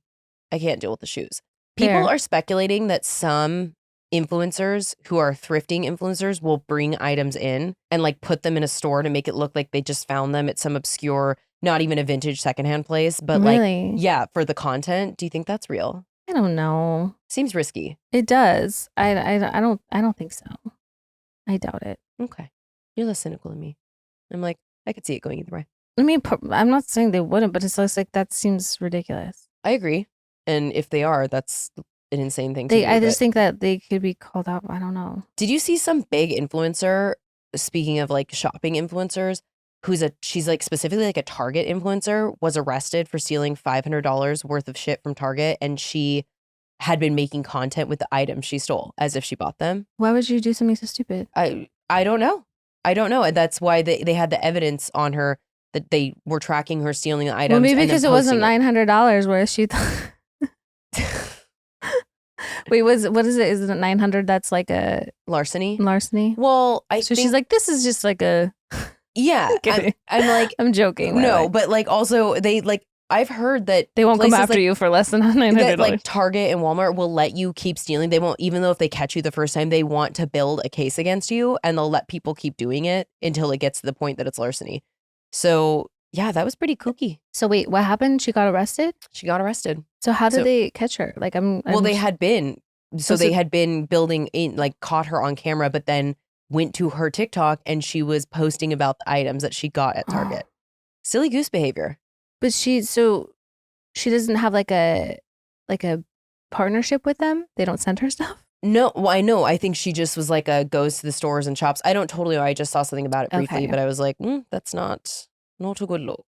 I can't deal with the shoes. People Fair. are speculating that some influencers who are thrifting influencers will bring items in and like put them in a store to make it look like they just found them at some obscure, not even a vintage secondhand place, but Really? like, yeah, for the content. Do you think that's real? I don't know. Seems risky. It does. I don't think so. I doubt it. Okay. You're less cynical than me. I'm like, I could see it going either way. I mean, I'm not saying they wouldn't, but it's just like that seems ridiculous. I agree. And if they are, that's an insane thing to They, do. I just but- think that they could be called out. I don't know. Did you see some big influencer, speaking of like shopping influencers, she's like specifically like a Target influencer, was arrested for stealing $500 worth of shit from Target, and she had been making content with the items she stole as if she bought them. Why would you do something so stupid? I don't know. And that's why they had the evidence on her that they were tracking her stealing the items. Well, maybe and then because it wasn't posting $900 worth. She thought. Wait, what is it? Is it 900? That's like a larceny. larceny. Well, So she's like, this is just like a. yeah. kidding. I'm like, I'm joking. by the no, way. but like also they like, I've heard that They won't come places after like- you for less than $900. that like Target and Walmart will let you keep stealing. They won't, even though if they catch you the first time, they want to build a case against you, and they'll let people keep doing it until it gets to the point that it's larceny. So yeah, that was pretty kooky. So wait, what happened? She got arrested? She got arrested. So how did So- they catch her? Like Well, they had been, so Oh, so- they had been building in, like caught her on camera, but then went to her TikTok and she was posting about the items that she got at Target. Silly goose behavior. But she doesn't have like a partnership with them. They don't send her stuff. No, well, I know. I think she just was like goes to the stores and shops. I don't totally know. I just saw something about it briefly, Okay. but I was like, that's not a good look.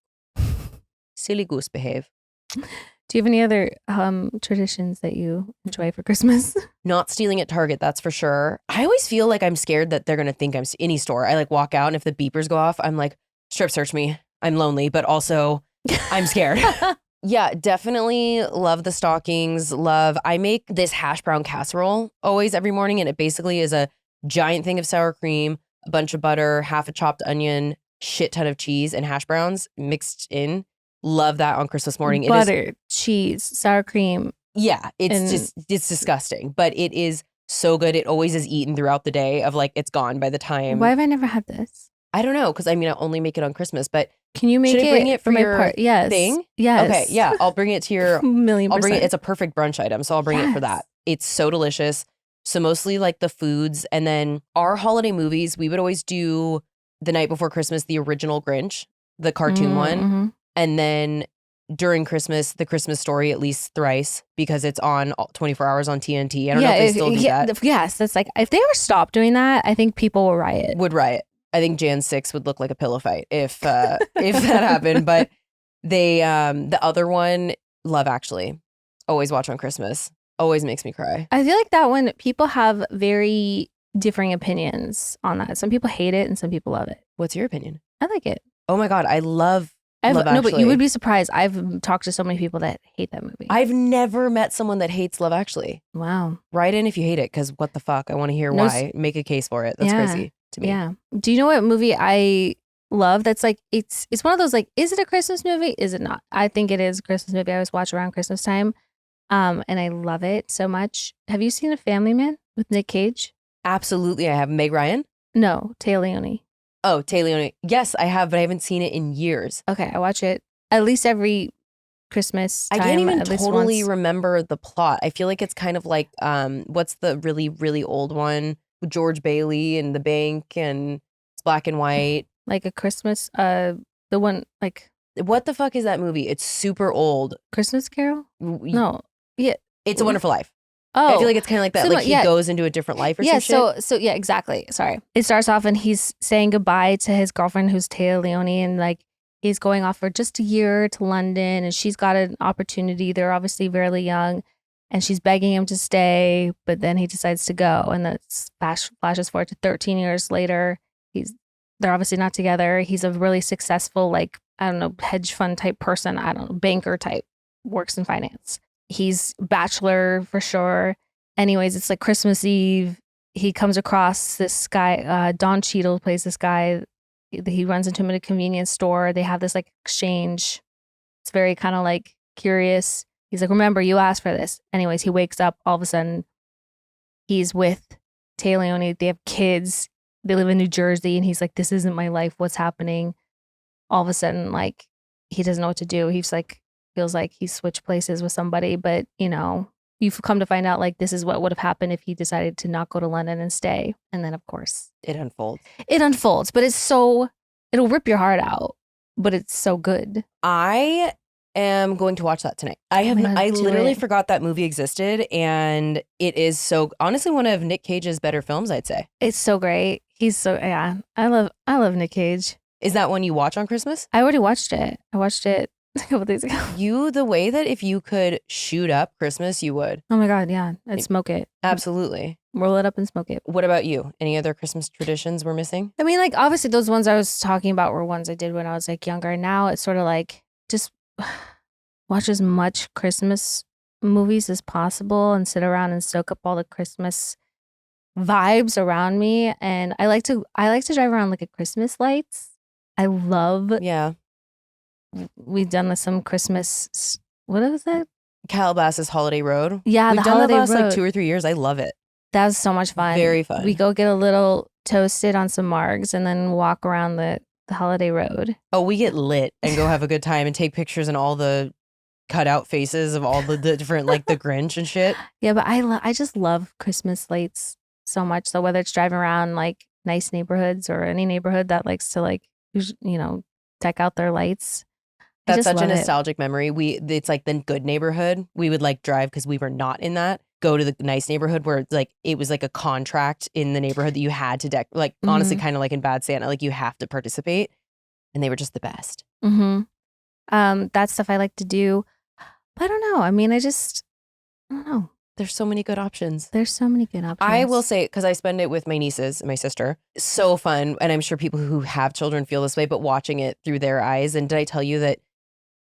Silly goose behave. Do you have any other traditions that you enjoy for Christmas? Not stealing at Target, that's for sure. I always feel like I'm scared that they're gonna think I'm any store. I like walk out and if the beepers go off, I'm like, strip search me. I'm lonely, but also I'm scared. Yeah, definitely love the stockings. I make this hash brown casserole always every morning, and it basically is a giant thing of sour cream, a bunch of butter, half a chopped onion, shit ton of cheese, and hash browns mixed in. Love that on Christmas morning. It is, Butter, cheese, sour cream. yeah, and- it's disgusting, but it is so good. It always is eaten throughout the day of like it's gone by the time. Why have I never had this? I don't know, because I mean I only make it on Christmas, but Can you make Should I it bring it for my your part? Yes. thing? Yes. okay, yeah, I'll bring it to your Million I'll bring it. percent. It's a perfect brunch item, so I'll bring it for Yes. that. It's so delicious. So mostly like the foods, and then our holiday movies, we would always do the night before Christmas, the original Grinch, the cartoon one, Mhm. and then during Christmas, the Christmas Story at least thrice because it's on 24 hours on TNT. I don't know if they still do that. Yes, that's like if they ever stop doing that, I think people will riot. Would riot. I think Jan 6 would look like a pillow fight if that happened. But they the other one, Love Actually, always watch on Christmas. Always makes me cry. I feel like that one people have very differing opinions on that. Some people hate it and some people love it. What's your opinion? I like it. Oh my God, I love Love No, but Actually. you would be surprised. I've talked to so many people that hate that movie. I've never met someone that hates Love Actually. Wow. Write in if you hate it, because what the fuck? I want to hear No why. Make a case for it. That's Yeah. crazy to me. Yeah. Do you know what movie I love? That's like it's one of those like, is it a Christmas movie? Is it not? I think it is a Christmas movie. I always watch around Christmas time. And I love it so much. Have you seen A Family Man with Nick Cage? Absolutely. I have Meg Ryan. No, Taya Leone. Oh, Tay Leone. Yes, I have, but I haven't seen it in years. Okay, I watch it at least every Christmas time. I can't even at least totally once. remember the plot. I feel like it's kind of like what's the really, really old one with George Bailey and the bank, and it's black and white. Like a Christmas, the one like What the fuck is that movie? It's super old. Christmas Carol? No. Yeah. It's a Wonderful Life. Oh. I feel like it's kind of like that. Similar, Like he yeah. goes into a different life or yeah, some shit. so yeah, exactly. Sorry. It starts off and he's saying goodbye to his girlfriend who's Taya Leone, and like he's going off for just a year to London, and she's got an opportunity. They're obviously very young. and she's begging him to stay, but then he decides to go. And then flashes forward to 13 years later. They're obviously not together. He's a really successful, like, I don't know, hedge fund type person. I don't know, banker type, works in finance. He's bachelor for sure. Anyways, it's like Christmas Eve. He comes across this guy, Don Cheadle plays this guy. He runs into him at a convenience store. They have this like exchange. It's very kind of like curious. He's like, remember, you asked for this. Anyways, he wakes up. All of a sudden, he's with Tay Leone. They have kids. They live in New Jersey. And he's like, this isn't my life. What's happening? All of a sudden, like, he doesn't know what to do. He's like, feels like he switched places with somebody. But, you know, you've come to find out, like, this is what would have happened if he decided to not go to London and stay. And then, of course, It unfolds. but it'll rip your heart out, but it's so good. I am going to watch that tonight. I literally it. forgot that movie existed, and it is so honestly one of Nick Cage's better films, I'd say. It's so great. He's so, yeah. I love Nick Cage. Is that one you watch on Christmas? I already watched it. I watched it a couple days ago. The way that if you could shoot up Christmas, you would. Oh my God, yeah. I'd smoke it. Absolutely. Roll it up and smoke it. What about you? Any other Christmas traditions we're missing? I mean, like, obviously those ones I was talking about were ones I did when I was like younger. Now it's sort of like just watch as much Christmas movies as possible and sit around and soak up all the Christmas vibes around me. And I like to drive around like at Christmas lights. I love. Yeah. We've done some Christmas. What was that? Calabasas Holiday Road. Yeah, We've the done Holiday that the last Road. like 2 or 3 years. I love it. That was so much fun. Very fun. We go get a little toasted on some margs and then walk around the Holiday Road. Oh, we get lit and go have a good time and take pictures and all the cutout faces of all the different like the Grinch and shit. Yeah, but I just love Christmas lights so much. So whether it's driving around like nice neighborhoods or any neighborhood that likes to like, you know, deck out their lights. I That's just such a love it. nostalgic memory. It's like the good neighborhood. We would like drive because we were not in that. Go to the nice neighborhood where it's like it was like a contract in the neighborhood that you had to deck. Like honestly, kind of like in Bad Santa, like you have to participate. And they were just the best. That stuff I like to do. But I don't know. I mean, I don't know. There's so many good options. There's so many good options. I will say, because I spend it with my nieces and my sister, so fun. And I'm sure people who have children feel this way, but watching it through their eyes. And did I tell you that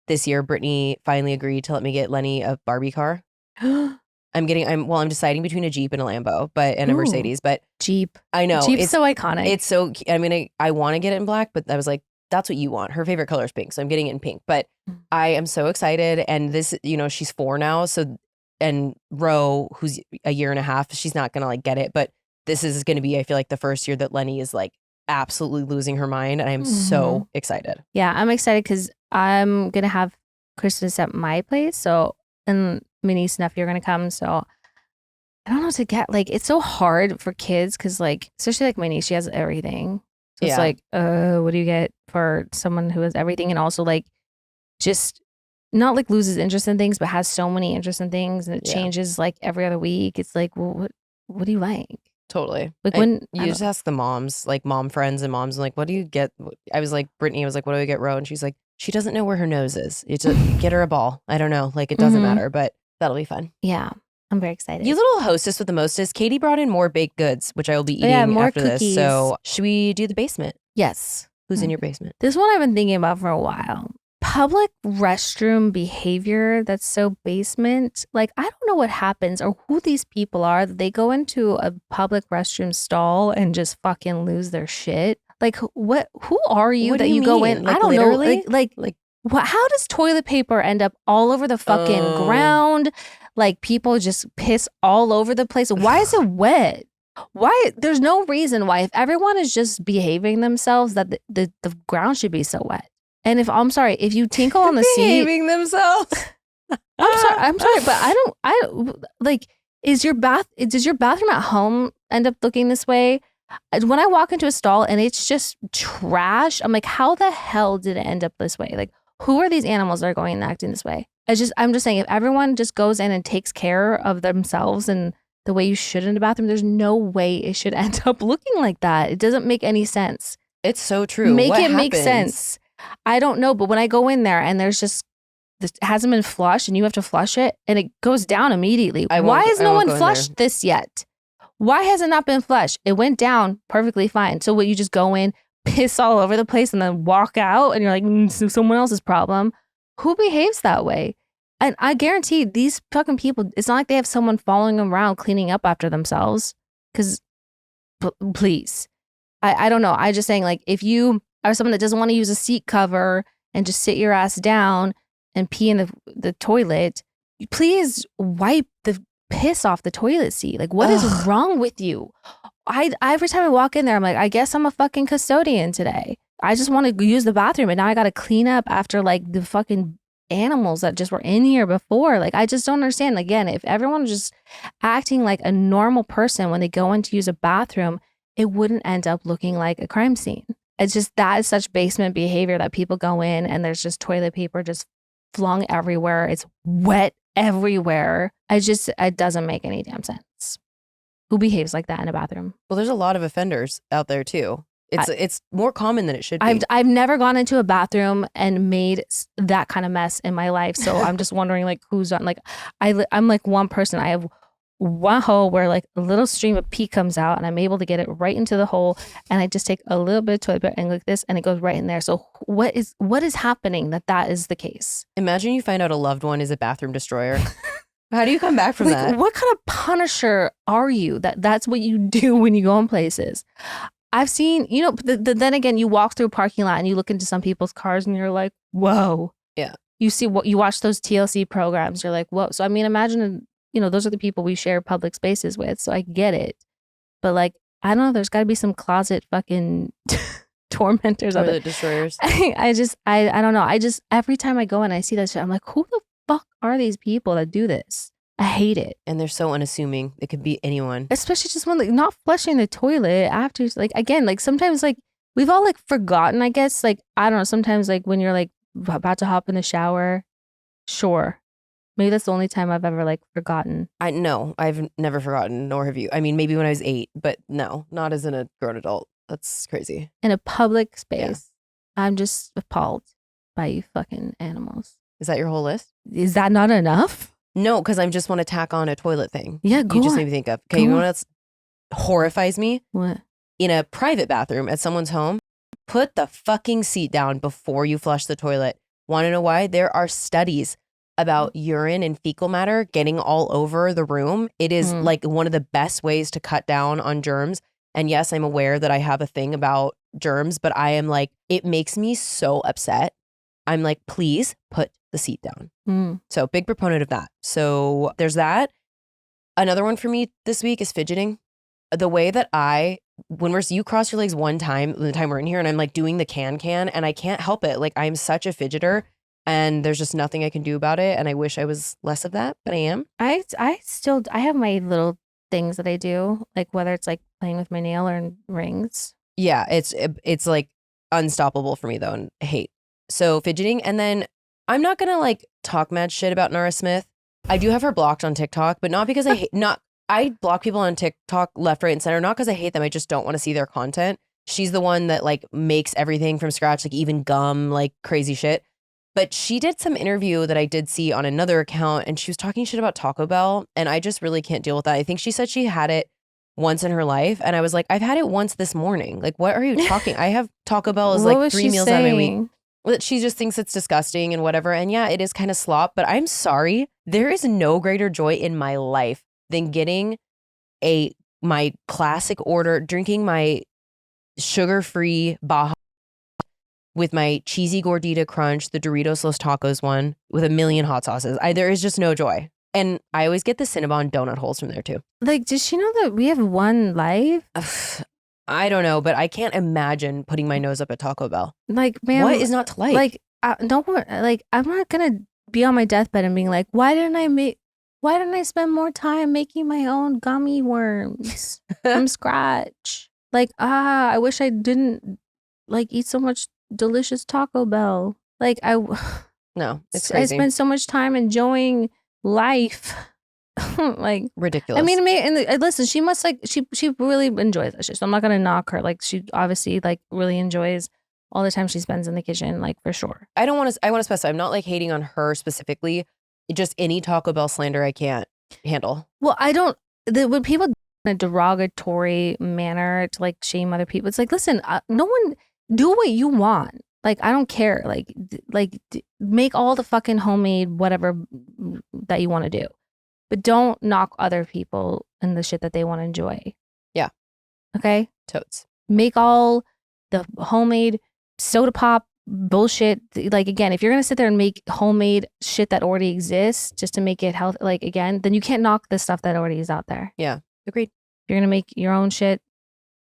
this year, Brittany finally agreed to let me get Lenny a Barbie car? I'm deciding between a Jeep and a Lambo, and a Ooh. Mercedes, but Jeep. I know. Jeep's so iconic. It's so, I want to get it in black, but I was like, that's what you want. Her favorite color is pink. So I'm getting it in pink, but I am so excited. And this, she's 4 now. So, and Ro, who's a year and a half, she's not going to like get it, but this is going to be, I feel like the first year that Lenny is like absolutely losing her mind. And I'm so excited. Yeah, I'm excited because I'm going to have Christmas at my place. So, and my niece and nephew are going to come. So I don't know what to get. Like, it's so hard for kids because like, especially like my niece, she has everything. So it's like, what do you get for someone who has everything? And also like, just not like loses interest in things, but has so many interests in things and it changes like every other week. It's like, well, what do you like? Totally. Like when you just ask the moms, like mom friends and moms, like, what do you get? I was like, Brittany was like, what do I get Ro? And she's like, she doesn't know where her nose is. You just get her a ball. I don't know. Like, it doesn't matter, but that'll be fun. Yeah. I'm very excited. You little hostess with the mostest. Katie brought in more baked goods, which I will be eating more after cookies. this. So should we do the basement? Yes. Who's in your basement? This one I've been thinking about for a while. Public restroom behavior that's so basement. Like, I don't know what happens or who these people are that they go into a public restroom stall and just fucking lose their shit. Like, who are you What that do you go mean? in? Like, I don't literally? know. Like what, how does toilet paper end up all over the fucking ground? Like, people just piss all over the place. Why is it wet? Why? There's no reason why, if everyone is just behaving themselves, that the ground should be so wet. And if you tinkle on the seat, Behaving themselves. I'm sorry, but I don't like, does your bathroom at home end up looking this way? When I walk into a stall and it's just trash, I'm like, how the hell did it end up this way? Like, who are these animals that are going and acting this way? I'm just saying, if everyone just goes in and takes care of themselves and the way you should in the bathroom, there's no way it should end up looking like that. It doesn't make any sense. It's so true. Make What it make happens? sense. I don't know, but when I go in there and there's just this hasn't been flushed and you have to flush it and it goes down immediately. Why has no one flushed this yet? Why has it not been flushed? It went down perfectly fine. So what, you just go in, piss all over the place and then walk out and you're like, someone else's problem. Who behaves that way? And I guarantee these fucking people, it's not like they have someone following them around cleaning up after themselves. Because please, I don't know. I just saying, like, if you are someone that doesn't want to use a seat cover and just sit your ass down and pee in the toilet, please wipe the piss off the toilet seat. Like, what is wrong with you? Every time I walk in there, I'm like, I guess I'm a fucking custodian today. I just want to use the bathroom and now I got to clean up after like the fucking animals that just were in here before. Like, I just don't understand. Again, if everyone was just acting like a normal person when they go in to use a bathroom, it wouldn't end up looking like a crime scene. It's just, that is such basement behavior that people go in and there's just toilet paper just flung everywhere. It's wet everywhere. It doesn't make any damn sense. Who behaves like that in a bathroom? Well, there's a lot of offenders out there too. It's more common than it should be. I've never gone into a bathroom and made that kind of mess in my life. So I'm just wondering, like, who's on, like, I'm like one person. I have one hole where like a little stream of pee comes out and I'm able to get it right into the hole. And I just take a little bit of toilet paper and like this and it goes right in there. So what is happening that is the case? Imagine you find out a loved one is a bathroom destroyer. How do you come back from that? What kind of punisher are you? That's what you do when you go in places. I've seen, then again, you walk through a parking lot and you look into some people's cars and you're like, whoa. Yeah. You watch those TLC programs, you're like, whoa. So, I mean, imagine, those are the people we share public spaces with. So I get it. But like, I don't know, there's got to be some closet fucking tormentors. Or the destroyers. I don't know. Every time I go and I see that shit, I'm like, who the fuck are these people that do this? I hate it. And they're so unassuming. It could be anyone. Especially just when, like, not flushing the toilet after, like, again, like, sometimes, like, we've all, like, forgotten, I guess. Like, I don't know, sometimes, like, when you're, like, about to hop in the shower, sure. Maybe that's the only time I've ever, like, forgotten. No, I've never forgotten, nor have you. I mean, maybe when I was 8, but no, not as a grown adult. That's crazy. In a public space. Yeah. I'm just appalled by you fucking animals. Is that your whole list? Is that not enough? No, because I just want to tack on a toilet thing. Yeah, go You just on. made me think of. Okay, you know what else horrifies me? What? In a private bathroom at someone's home, put the fucking seat down before you flush the toilet. Want to know why? There are studies about urine and fecal matter getting all over the room. It is like one of the best ways to cut down on germs. And yes, I'm aware that I have a thing about germs, but I am like, it makes me so upset. I'm like, please put the seat down. So big proponent of that. So there's that. Another one for me this week is fidgeting. The way that you cross your legs one time, the time we're in here, and I'm like doing the can, and I can't help it. Like, I'm such a fidgeter and there's just nothing I can do about it. And I wish I was less of that, but I am. I have my little things that I do, like whether it's like playing with my nail or rings. Yeah, it's like unstoppable for me though, and I hate. So fidgeting. And then I'm not gonna like talk mad shit about Nara Smith. I do have her blocked on TikTok, but not because I block people on TikTok left, right, and center, not because I hate them. I just don't want to see their content. She's the one that like makes everything from scratch, like even gum, like crazy shit. But she did some interview that I did see on another account, and she was talking shit about Taco Bell, and I just really can't deal with that. I think she said she had it once in her life, and I was like, I've had it once this morning. Like, what are you talking? I have Taco Bell as like 3 meals out of my week. She just thinks it's disgusting and whatever. And yeah, it is kind of slop, but I'm sorry. There is no greater joy in my life than getting my classic order, drinking my sugar-free Baja with my cheesy gordita crunch, the Doritos Los Tacos one with a million hot sauces. There is just no joy. And I always get the Cinnabon donut holes from there too. Like, does she know that we have one life? I don't know, but I can't imagine putting my nose up at Taco Bell. Like, man, what is not to like? Like, no, like, I'm not gonna be on my deathbed and being like, why didn't I spend more time making my own gummy worms from scratch? Like, I wish I didn't like eat so much delicious Taco Bell. Like, no, it's crazy. I spent so much time enjoying life. Like, ridiculous. I mean, listen, she must like she really enjoys that shit. So I'm not gonna knock her. Like, she obviously like really enjoys all the time she spends in the kitchen, like for sure. I want to specify. I'm not like hating on her specifically. Just any Taco Bell slander I can't handle. Well, when people in a derogatory manner to like shame other people, it's like, listen, no one do what you want. Like, I don't care. Like make all the fucking homemade whatever that you want to do, but don't knock other people and the shit that they want to enjoy. Yeah. Okay. Totes. Make all the homemade soda pop bullshit. Like, again, if you're gonna sit there and make homemade shit that already exists just to make it healthy, like, again, then you can't knock the stuff that already is out there. Yeah. Agreed. If you're gonna make your own shit,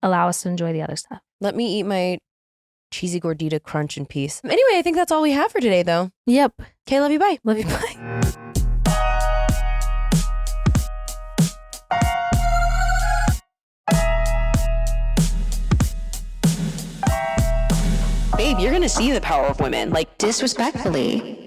allow us to enjoy the other stuff. Let me eat my cheesy gordita crunch in peace. Anyway, I think that's all we have for today, though. Yep. Okay, love you. Bye. Love you. Bye. Babe, you're gonna see the power of women. Like, Disrespectfully.